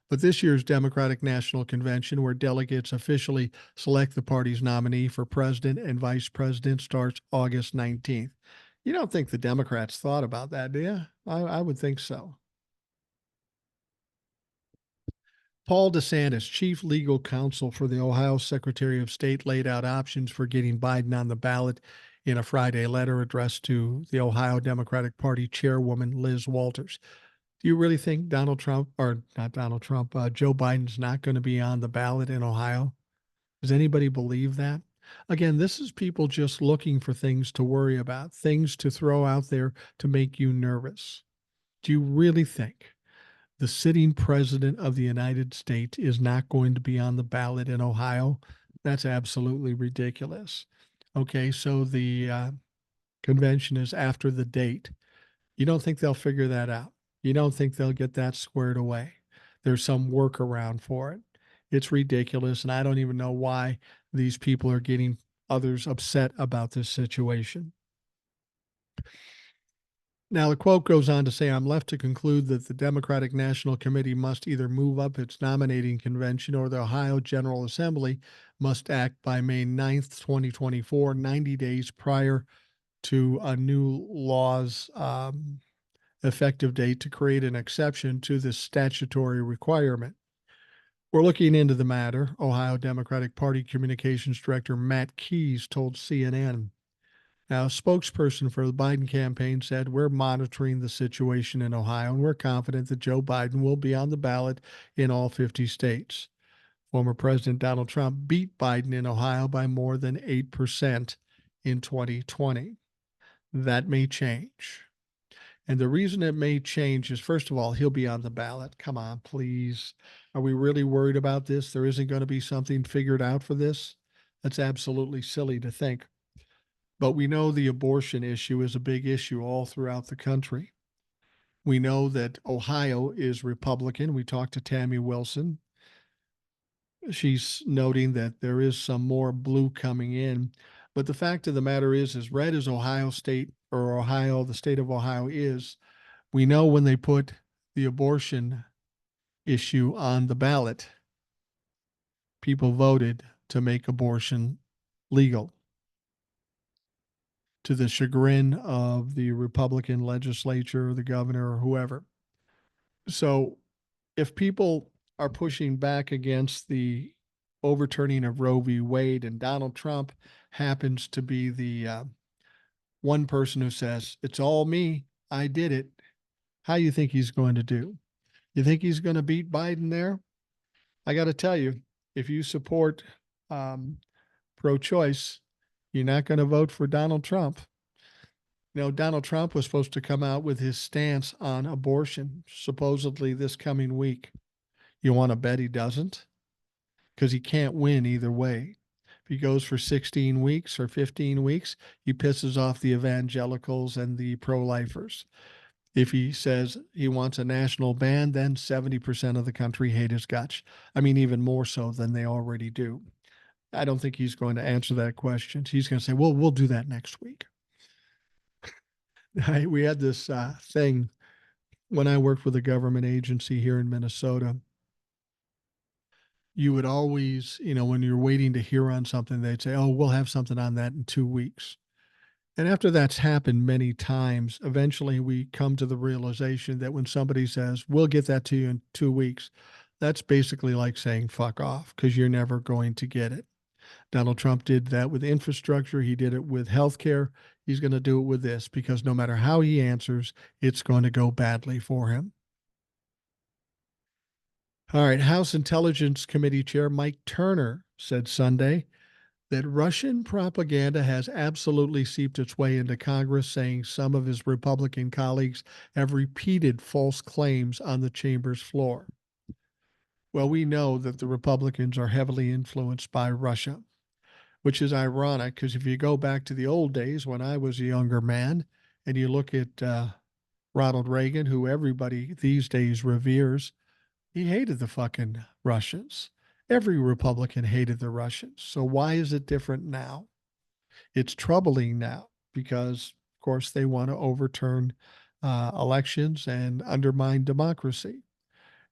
But this year's Democratic National Convention, where delegates officially select the party's nominee for president and vice president, starts August 19th. You don't think the Democrats thought about that, do you? I would think so. Paul DeSantis, chief legal counsel for the Ohio Secretary of State, laid out options for getting Biden on the ballot in a Friday letter addressed to the Ohio Democratic Party chairwoman, Liz Walters. Do you really think Donald Trump, or not Donald Trump, Joe Biden's not going to be on the ballot in Ohio? Does anybody believe that? Again, this is people just looking for things to worry about, things to throw out there to make you nervous. Do you really think the sitting president of the United States is not going to be on the ballot in Ohio? That's absolutely ridiculous. Okay, so the convention is after the date. You don't think they'll figure that out? You don't think they'll get that squared away? There's some workaround for it. It's ridiculous, and I don't even know why these people are getting others upset about this situation. Now, the quote goes on to say, I'm left to conclude that the Democratic National Committee must either move up its nominating convention or the Ohio General Assembly must act by May 9th, 2024, 90 days prior to a new law's effective date to create an exception to this statutory requirement. We're looking into the matter, Ohio Democratic Party Communications Director Matt Keyes told CNN. Now, a spokesperson for the Biden campaign said, we're monitoring the situation in Ohio and we're confident that Joe Biden will be on the ballot in all 50 states. Former President Donald Trump beat Biden in Ohio by more than 8% in 2020. That may change. And the reason it may change is, first of all, he'll be on the ballot. Come on, please. Are we really worried about this? There isn't going to be something figured out for this? That's absolutely silly to think. But we know the abortion issue is a big issue all throughout the country. We know that Ohio is Republican. We talked to Tammy Wilson. She's noting that there is some more blue coming in. But the fact of the matter is, as red as Ohio State or Ohio, the state of Ohio is, we know when they put the abortion issue on the ballot, people voted to make abortion legal, to the chagrin of the Republican legislature, the governor, or whoever. So if people are pushing back against the overturning of Roe v. Wade, and Donald Trump happens to be the one person who says, it's all me, I did it, how do you think he's going to do? You think he's going to beat Biden there? I got to tell you, if you support pro-choice, you're not going to vote for Donald Trump. You know, Donald Trump was supposed to come out with his stance on abortion, supposedly this coming week. You want to bet he doesn't? Because he can't win either way. If he goes for 16 weeks or 15 weeks, he pisses off the evangelicals and the pro-lifers. If he says he wants a national ban, then 70% of the country hate his guts. I mean, even more so than they already do. I don't think he's going to answer that question. He's going to say, well, we'll do that next week. We had this thing when I worked with a government agency here in Minnesota. You would always, when you're waiting to hear on something, they'd say, oh, we'll have something on that in 2 weeks. And after that's happened many times, eventually we come to the realization that when somebody says, we'll get that to you in 2 weeks, that's basically like saying fuck off, because you're never going to get it. Donald Trump did that with infrastructure. He did it with healthcare. He's going to do it with this, because no matter how he answers, it's going to go badly for him. All right. House Intelligence Committee Chair Mike Turner said Sunday that Russian propaganda has absolutely seeped its way into Congress, saying some of his Republican colleagues have repeated false claims on the chamber's floor. Well, we know that the Republicans are heavily influenced by Russia, which is ironic because if you go back to the old days when I was a younger man and you look at Ronald Reagan, who everybody these days reveres, he hated the fucking Russians. Every Republican hated the Russians. So why is it different now? It's troubling now because, of course, they want to overturn elections and undermine democracy.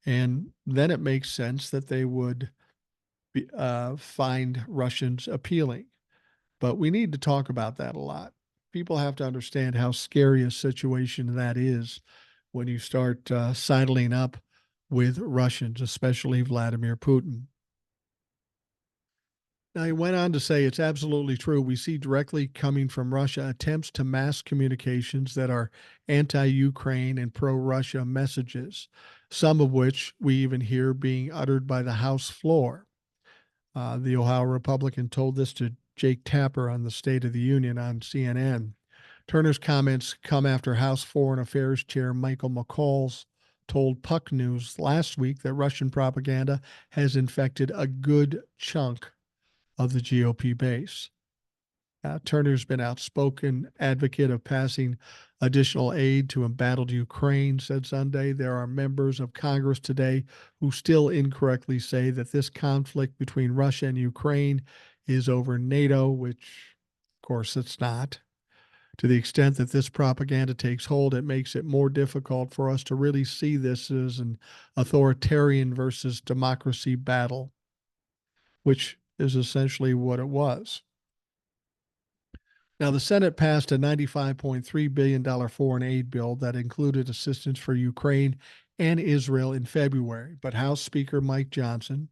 And then it makes sense that they would find Russians appealing. But we need to talk about that a lot. People have to understand how scary a situation that is when you start sidling up with Russians, especially Vladimir Putin. Now, he went on to say it's absolutely true. We see directly coming from Russia attempts to mask communications that are anti Ukraine and pro Russia messages, some of which we even hear being uttered by the House floor. The Ohio Republican told this to Jake Tapper on the State of the Union on CNN. Turner's comments come after House Foreign Affairs Chair Michael McCaul's told Puck News last week that Russian propaganda has infected a good chunk of the GOP base. Turner's been outspoken advocate of passing additional aid to embattled Ukraine, said Sunday. There are members of Congress today who still incorrectly say that this conflict between Russia and Ukraine is over NATO, which, of course, it's not. To the extent that this propaganda takes hold, it makes it more difficult for us to really see this as an authoritarian versus democracy battle, which is essentially what it was. Now, the Senate passed a $95.3 billion foreign aid bill that included assistance for Ukraine and Israel in February. But House Speaker Mike Johnson,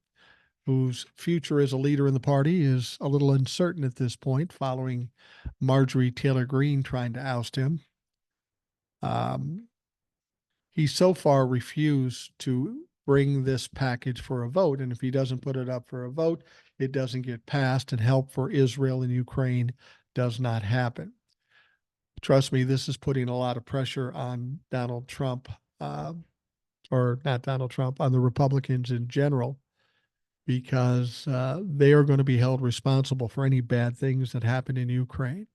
whose future as a leader in the party is a little uncertain at this point, following Marjorie Taylor Greene trying to oust him, he so far refused to bring this package for a vote. And if he doesn't put it up for a vote, it doesn't get passed, and help for Israel and Ukraine does not happen. Trust me, this is putting a lot of pressure on Donald Trump, or not Donald Trump, on the Republicans in general, because they are going to be held responsible for any bad things that happen in Ukraine.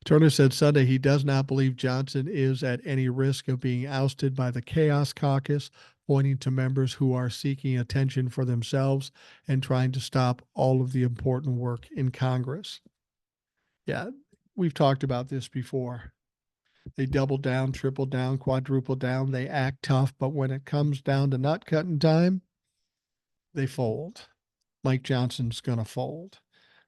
Turner said Sunday he does not believe Johnson is at any risk of being ousted by the Chaos Caucus, pointing to members who are seeking attention for themselves and trying to stop all of the important work in Congress. Yeah, we've talked about this before. They double down, triple down, quadruple down. They act tough, but when it comes down to nut cutting time, they fold. Mike Johnson's going to fold.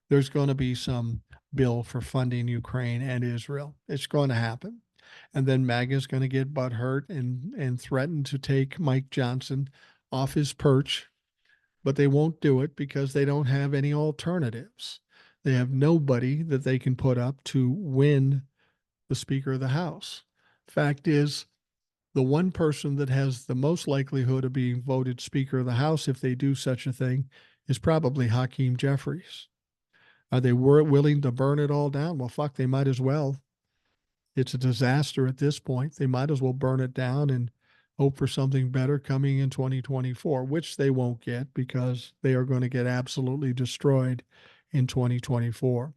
There's going to be some bill for funding Ukraine and Israel. It's going to happen. And then MAGA is going to get butthurt and threaten to take Mike Johnson off his perch, but they won't do it because they don't have any alternatives. They have nobody that they can put up to win the Speaker of the House. Fact is, the one person that has the most likelihood of being voted Speaker of the House, if they do such a thing, is probably Hakeem Jeffries. Are they willing to burn it all down? Well, fuck, they might as well. It's a disaster at this point. They might as well burn it down and hope for something better coming in 2024, which they won't get because they are going to get absolutely destroyed in 2024.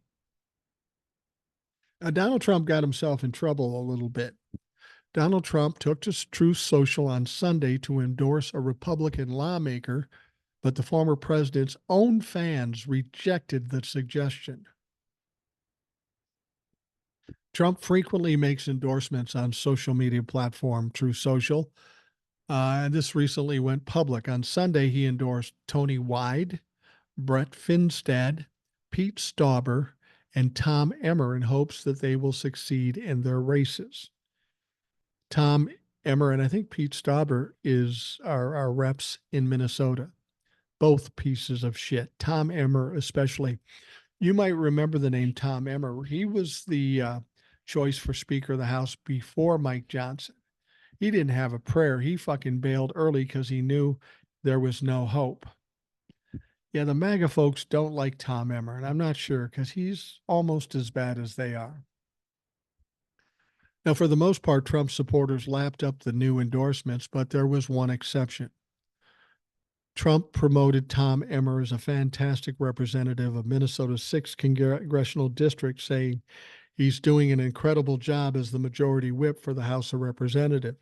Donald Trump got himself in trouble a little bit. Donald Trump took to Truth Social on Sunday to endorse a Republican lawmaker, but the former president's own fans rejected the suggestion. Trump frequently makes endorsements on social media platform Truth Social, and this recently went public. On Sunday, he endorsed Tony Wyde, Brett Finstad, Pete Stauber, and Tom Emmer in hopes that they will succeed in their races. Tom Emmer and I think Pete Stauber are reps in Minnesota. Both pieces of shit. Tom Emmer especially. You might remember the name Tom Emmer. He was the choice for Speaker of the House before Mike Johnson. He didn't have a prayer. He fucking bailed early because he knew there was no hope. Yeah, the MAGA folks don't like Tom Emmer, and I'm not sure because he's almost as bad as they are. Now, for the most part, Trump supporters lapped up the new endorsements, but there was one exception. Trump promoted Tom Emmer as a fantastic representative of Minnesota's 6th congressional district, saying he's doing an incredible job as the majority whip for the House of Representatives.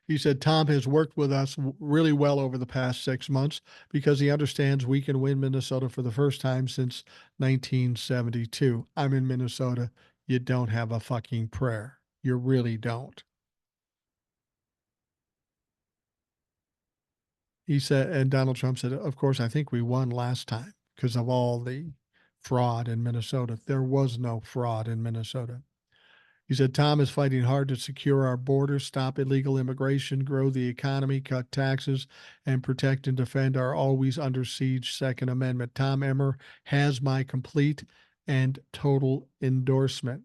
He said, Tom has worked with us really well over the past 6 months because he understands we can win Minnesota for the first time since 1972. I'm in Minnesota. You don't have a fucking prayer. You really don't. He said, and Donald Trump said, of course, I think we won last time because of all the fraud in Minnesota. There was no fraud in Minnesota. He said, Tom is fighting hard to secure our borders, stop illegal immigration, grow the economy, cut taxes, and protect and defend our always under siege Second Amendment. Tom Emmer has my complete and total endorsement.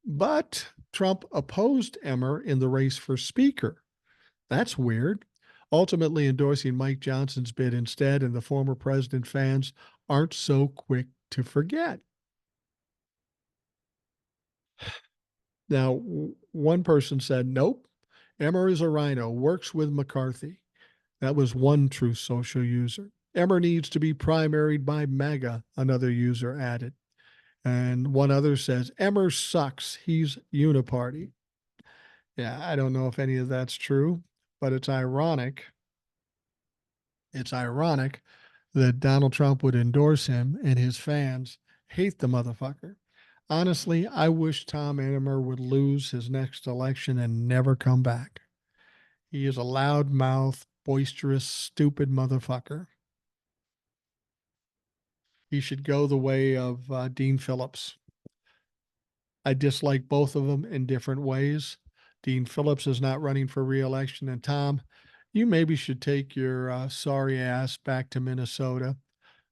But Trump opposed Emmer in the race for Speaker. That's weird. Ultimately endorsing Mike Johnson's bid instead, and the former president fans aren't so quick to forget. Now, one person said, nope, Emmer is a rhino, works with McCarthy. That was one Truth Social user. Emmer needs to be primaried by MAGA, another user added. And one other says, Emmer sucks. He's uniparty. Yeah, I don't know if any of that's true, but it's ironic. It's ironic that Donald Trump would endorse him and his fans hate the motherfucker. Honestly, I wish Tom Emmer would lose his next election and never come back. He is a loudmouth, boisterous, stupid motherfucker. He should go the way of Dean Phillips. I dislike both of them in different ways. Dean Phillips is not running for reelection. And Tom, you maybe should take your sorry ass back to Minnesota,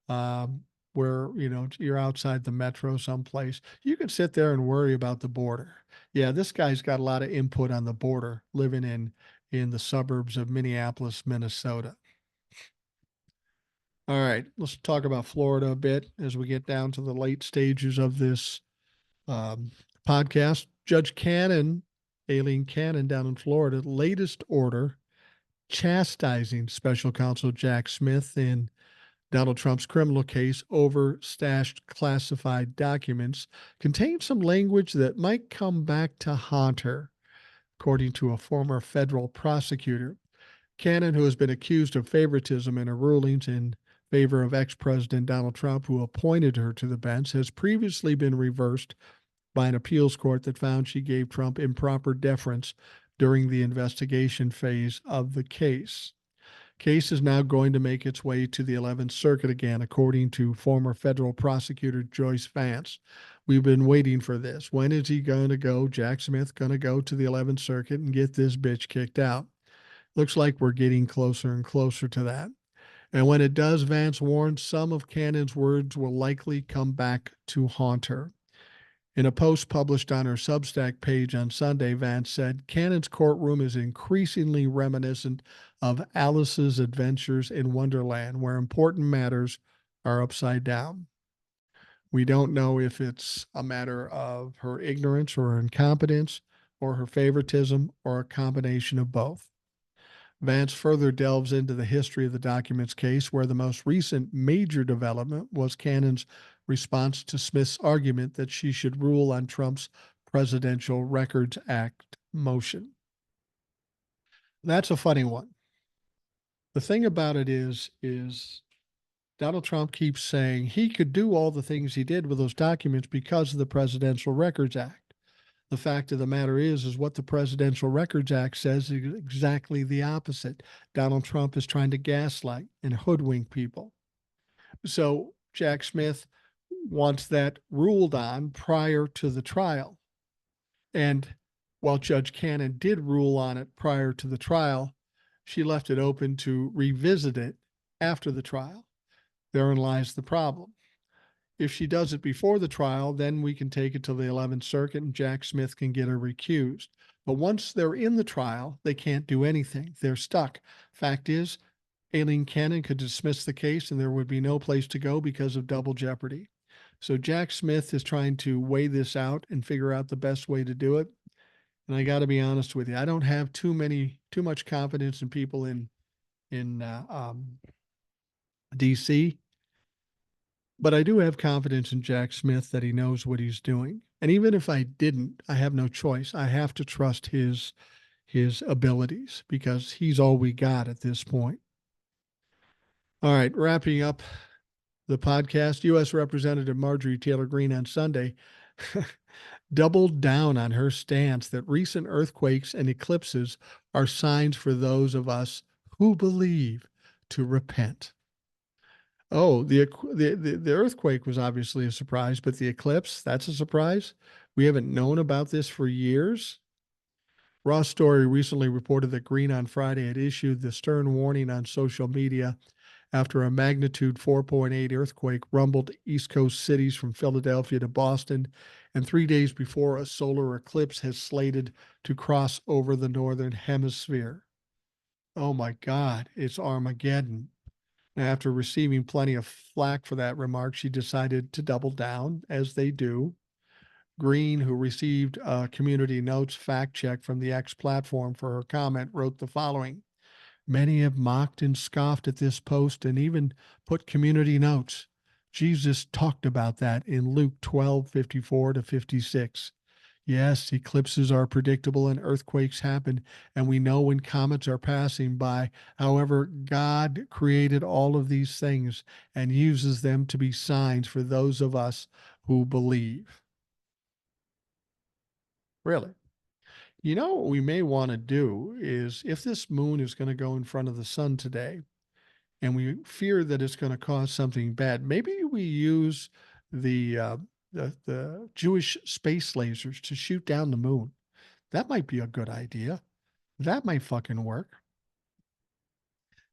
um, where you're outside the metro someplace. You can sit there and worry about the border. Yeah, this guy's got a lot of input on the border, living in the suburbs of Minneapolis, Minnesota. All right, let's talk about Florida a bit as we get down to the late stages of this um, podcast. Judge Cannon, Aileen Cannon down in Florida, latest order chastising special counsel Jack Smith in Donald Trump's criminal case over stashed classified documents contains some language that might come back to haunt her, according to a former federal prosecutor. Cannon, who has been accused of favoritism in her rulings in favor of ex President Donald Trump, who appointed her to the bench, has previously been reversed by an appeals court that found she gave Trump improper deference during the investigation phase of the case. Case is now going to make its way to the 11th Circuit again, according to former federal prosecutor Joyce Vance. We've been waiting for this. When is he going to go, Jack Smith, going to go to the 11th Circuit and get this bitch kicked out? Looks like we're getting closer and closer to that. And when it does, Vance warns some of Cannon's words will likely come back to haunt her. In a post published on her Substack page on Sunday, Vance said, Cannon's courtroom is increasingly reminiscent of Alice's adventures in Wonderland, where important matters are upside down. We don't know if it's a matter of her ignorance or her incompetence or her favoritism or a combination of both. Vance further delves into the history of the documents case, where the most recent major development was Cannon's response to Smith's argument that she should rule on Trump's Presidential Records Act motion. That's a funny one. The thing about it is Donald Trump keeps saying he could do all the things he did with those documents because of the Presidential Records Act. The fact of the matter is what the Presidential Records Act says is exactly the opposite. Donald Trump is trying to gaslight and hoodwink people. So Jack Smith wants that ruled on prior to the trial. And while Judge Cannon did rule on it prior to the trial, she left it open to revisit it after the trial. Therein lies the problem. If she does it before the trial, then we can take it to the 11th Circuit and Jack Smith can get her recused. But once they're in the trial, they can't do anything. They're stuck. Fact is, Aileen Cannon could dismiss the case and there would be no place to go because of double jeopardy. So Jack Smith is trying to weigh this out and figure out the best way to do it. And I got to be honest with you, I don't have too much confidence in people in DC. But I do have confidence in Jack Smith that he knows what he's doing. And even if I didn't, I have no choice. I have to trust his abilities because he's all we got at this point. All right, wrapping up the podcast, U.S. Representative Marjorie Taylor Greene on Sunday doubled down on her stance that recent earthquakes and eclipses are signs for those of us who believe to repent. Oh, the earthquake was obviously a surprise, but the eclipse, that's a surprise. We haven't known about this for years. Ross Story recently reported that Green on Friday had issued the stern warning on social media after a magnitude 4.8 earthquake rumbled East Coast cities from Philadelphia to Boston, and 3 days before a solar eclipse has slated to cross over the northern hemisphere. Oh my God, it's Armageddon. After receiving plenty of flack for that remark, she decided to double down, as they do. Green, who received a Community Notes fact check from the X platform for her comment, wrote the following. Many have mocked and scoffed at this post and even put community notes. Jesus talked about that in Luke 12:54 to 56. Yes, eclipses are predictable and earthquakes happen, and we know when comets are passing by. However, God created all of these things and uses them to be signs for those of us who believe. Really? You know what we may want to do is if this moon is going to go in front of the sun today and we fear that it's going to cause something bad, maybe we use the the Jewish space lasers to shoot down the moon. That might be a good idea. That might fucking work.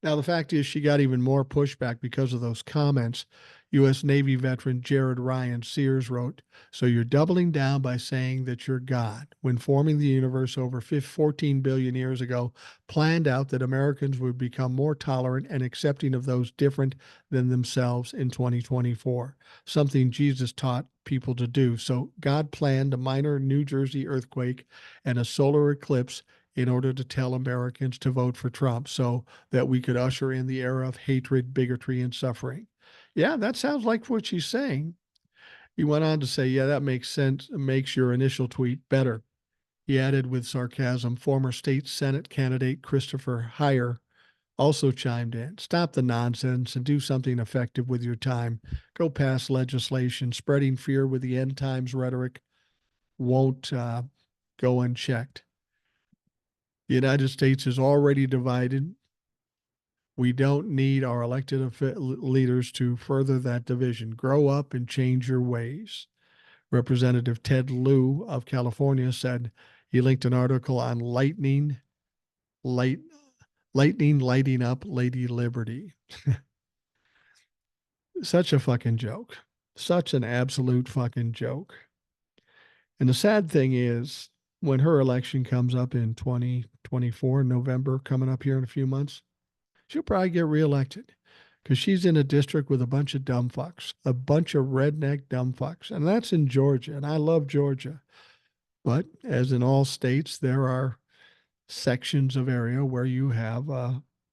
Now, the fact is, she got even more pushback because of those comments. U.S. Navy veteran Jared Ryan Sears wrote, "So you're doubling down by saying that you're God, when forming the universe over 14 billion years ago, planned out that Americans would become more tolerant and accepting of those different than themselves in 2024, something Jesus taught people to do. So God planned a minor New Jersey earthquake and a solar eclipse in order to tell Americans to vote for Trump so that we could usher in the era of hatred, bigotry, and suffering." Yeah, that sounds like what she's saying. He went on to say, yeah, that makes sense, makes your initial tweet better. He added with sarcasm, former state Senate candidate Christopher Heyer also chimed in. Stop the nonsense and do something effective with your time. Go pass legislation. Spreading fear with the end times rhetoric won't go unchecked. The United States is already divided. We don't need our elected leaders to further that division. Grow up and change your ways. Representative Ted Lieu of California said he linked an article on light, lightning lighting up Lady Liberty. Such a fucking joke. Such an absolute fucking joke. And the sad thing is, when her election comes up in 2024, November, coming up here in a few months, she'll probably get reelected because she's in a district with a bunch of dumb fucks, a bunch of redneck dumb fucks. And that's in Georgia. And I love Georgia. But as in all states, there are sections of area where you have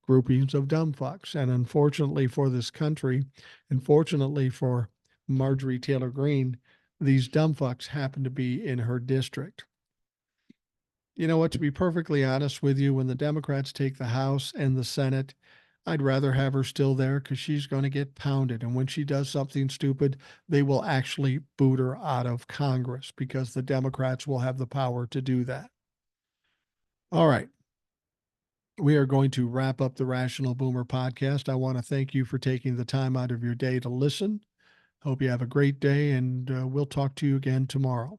groupings of dumb fucks. And unfortunately for this country, unfortunately for Marjorie Taylor Greene, these dumb fucks happen to be in her district. You know what? To be perfectly honest with you, when the Democrats take the House and the Senate, I'd rather have her still there because she's going to get pounded. And when she does something stupid, they will actually boot her out of Congress because the Democrats will have the power to do that. All right. We are going to wrap up the Rational Boomer podcast. I want to thank you for taking the time out of your day to listen. Hope you have a great day, and we'll talk to you again tomorrow.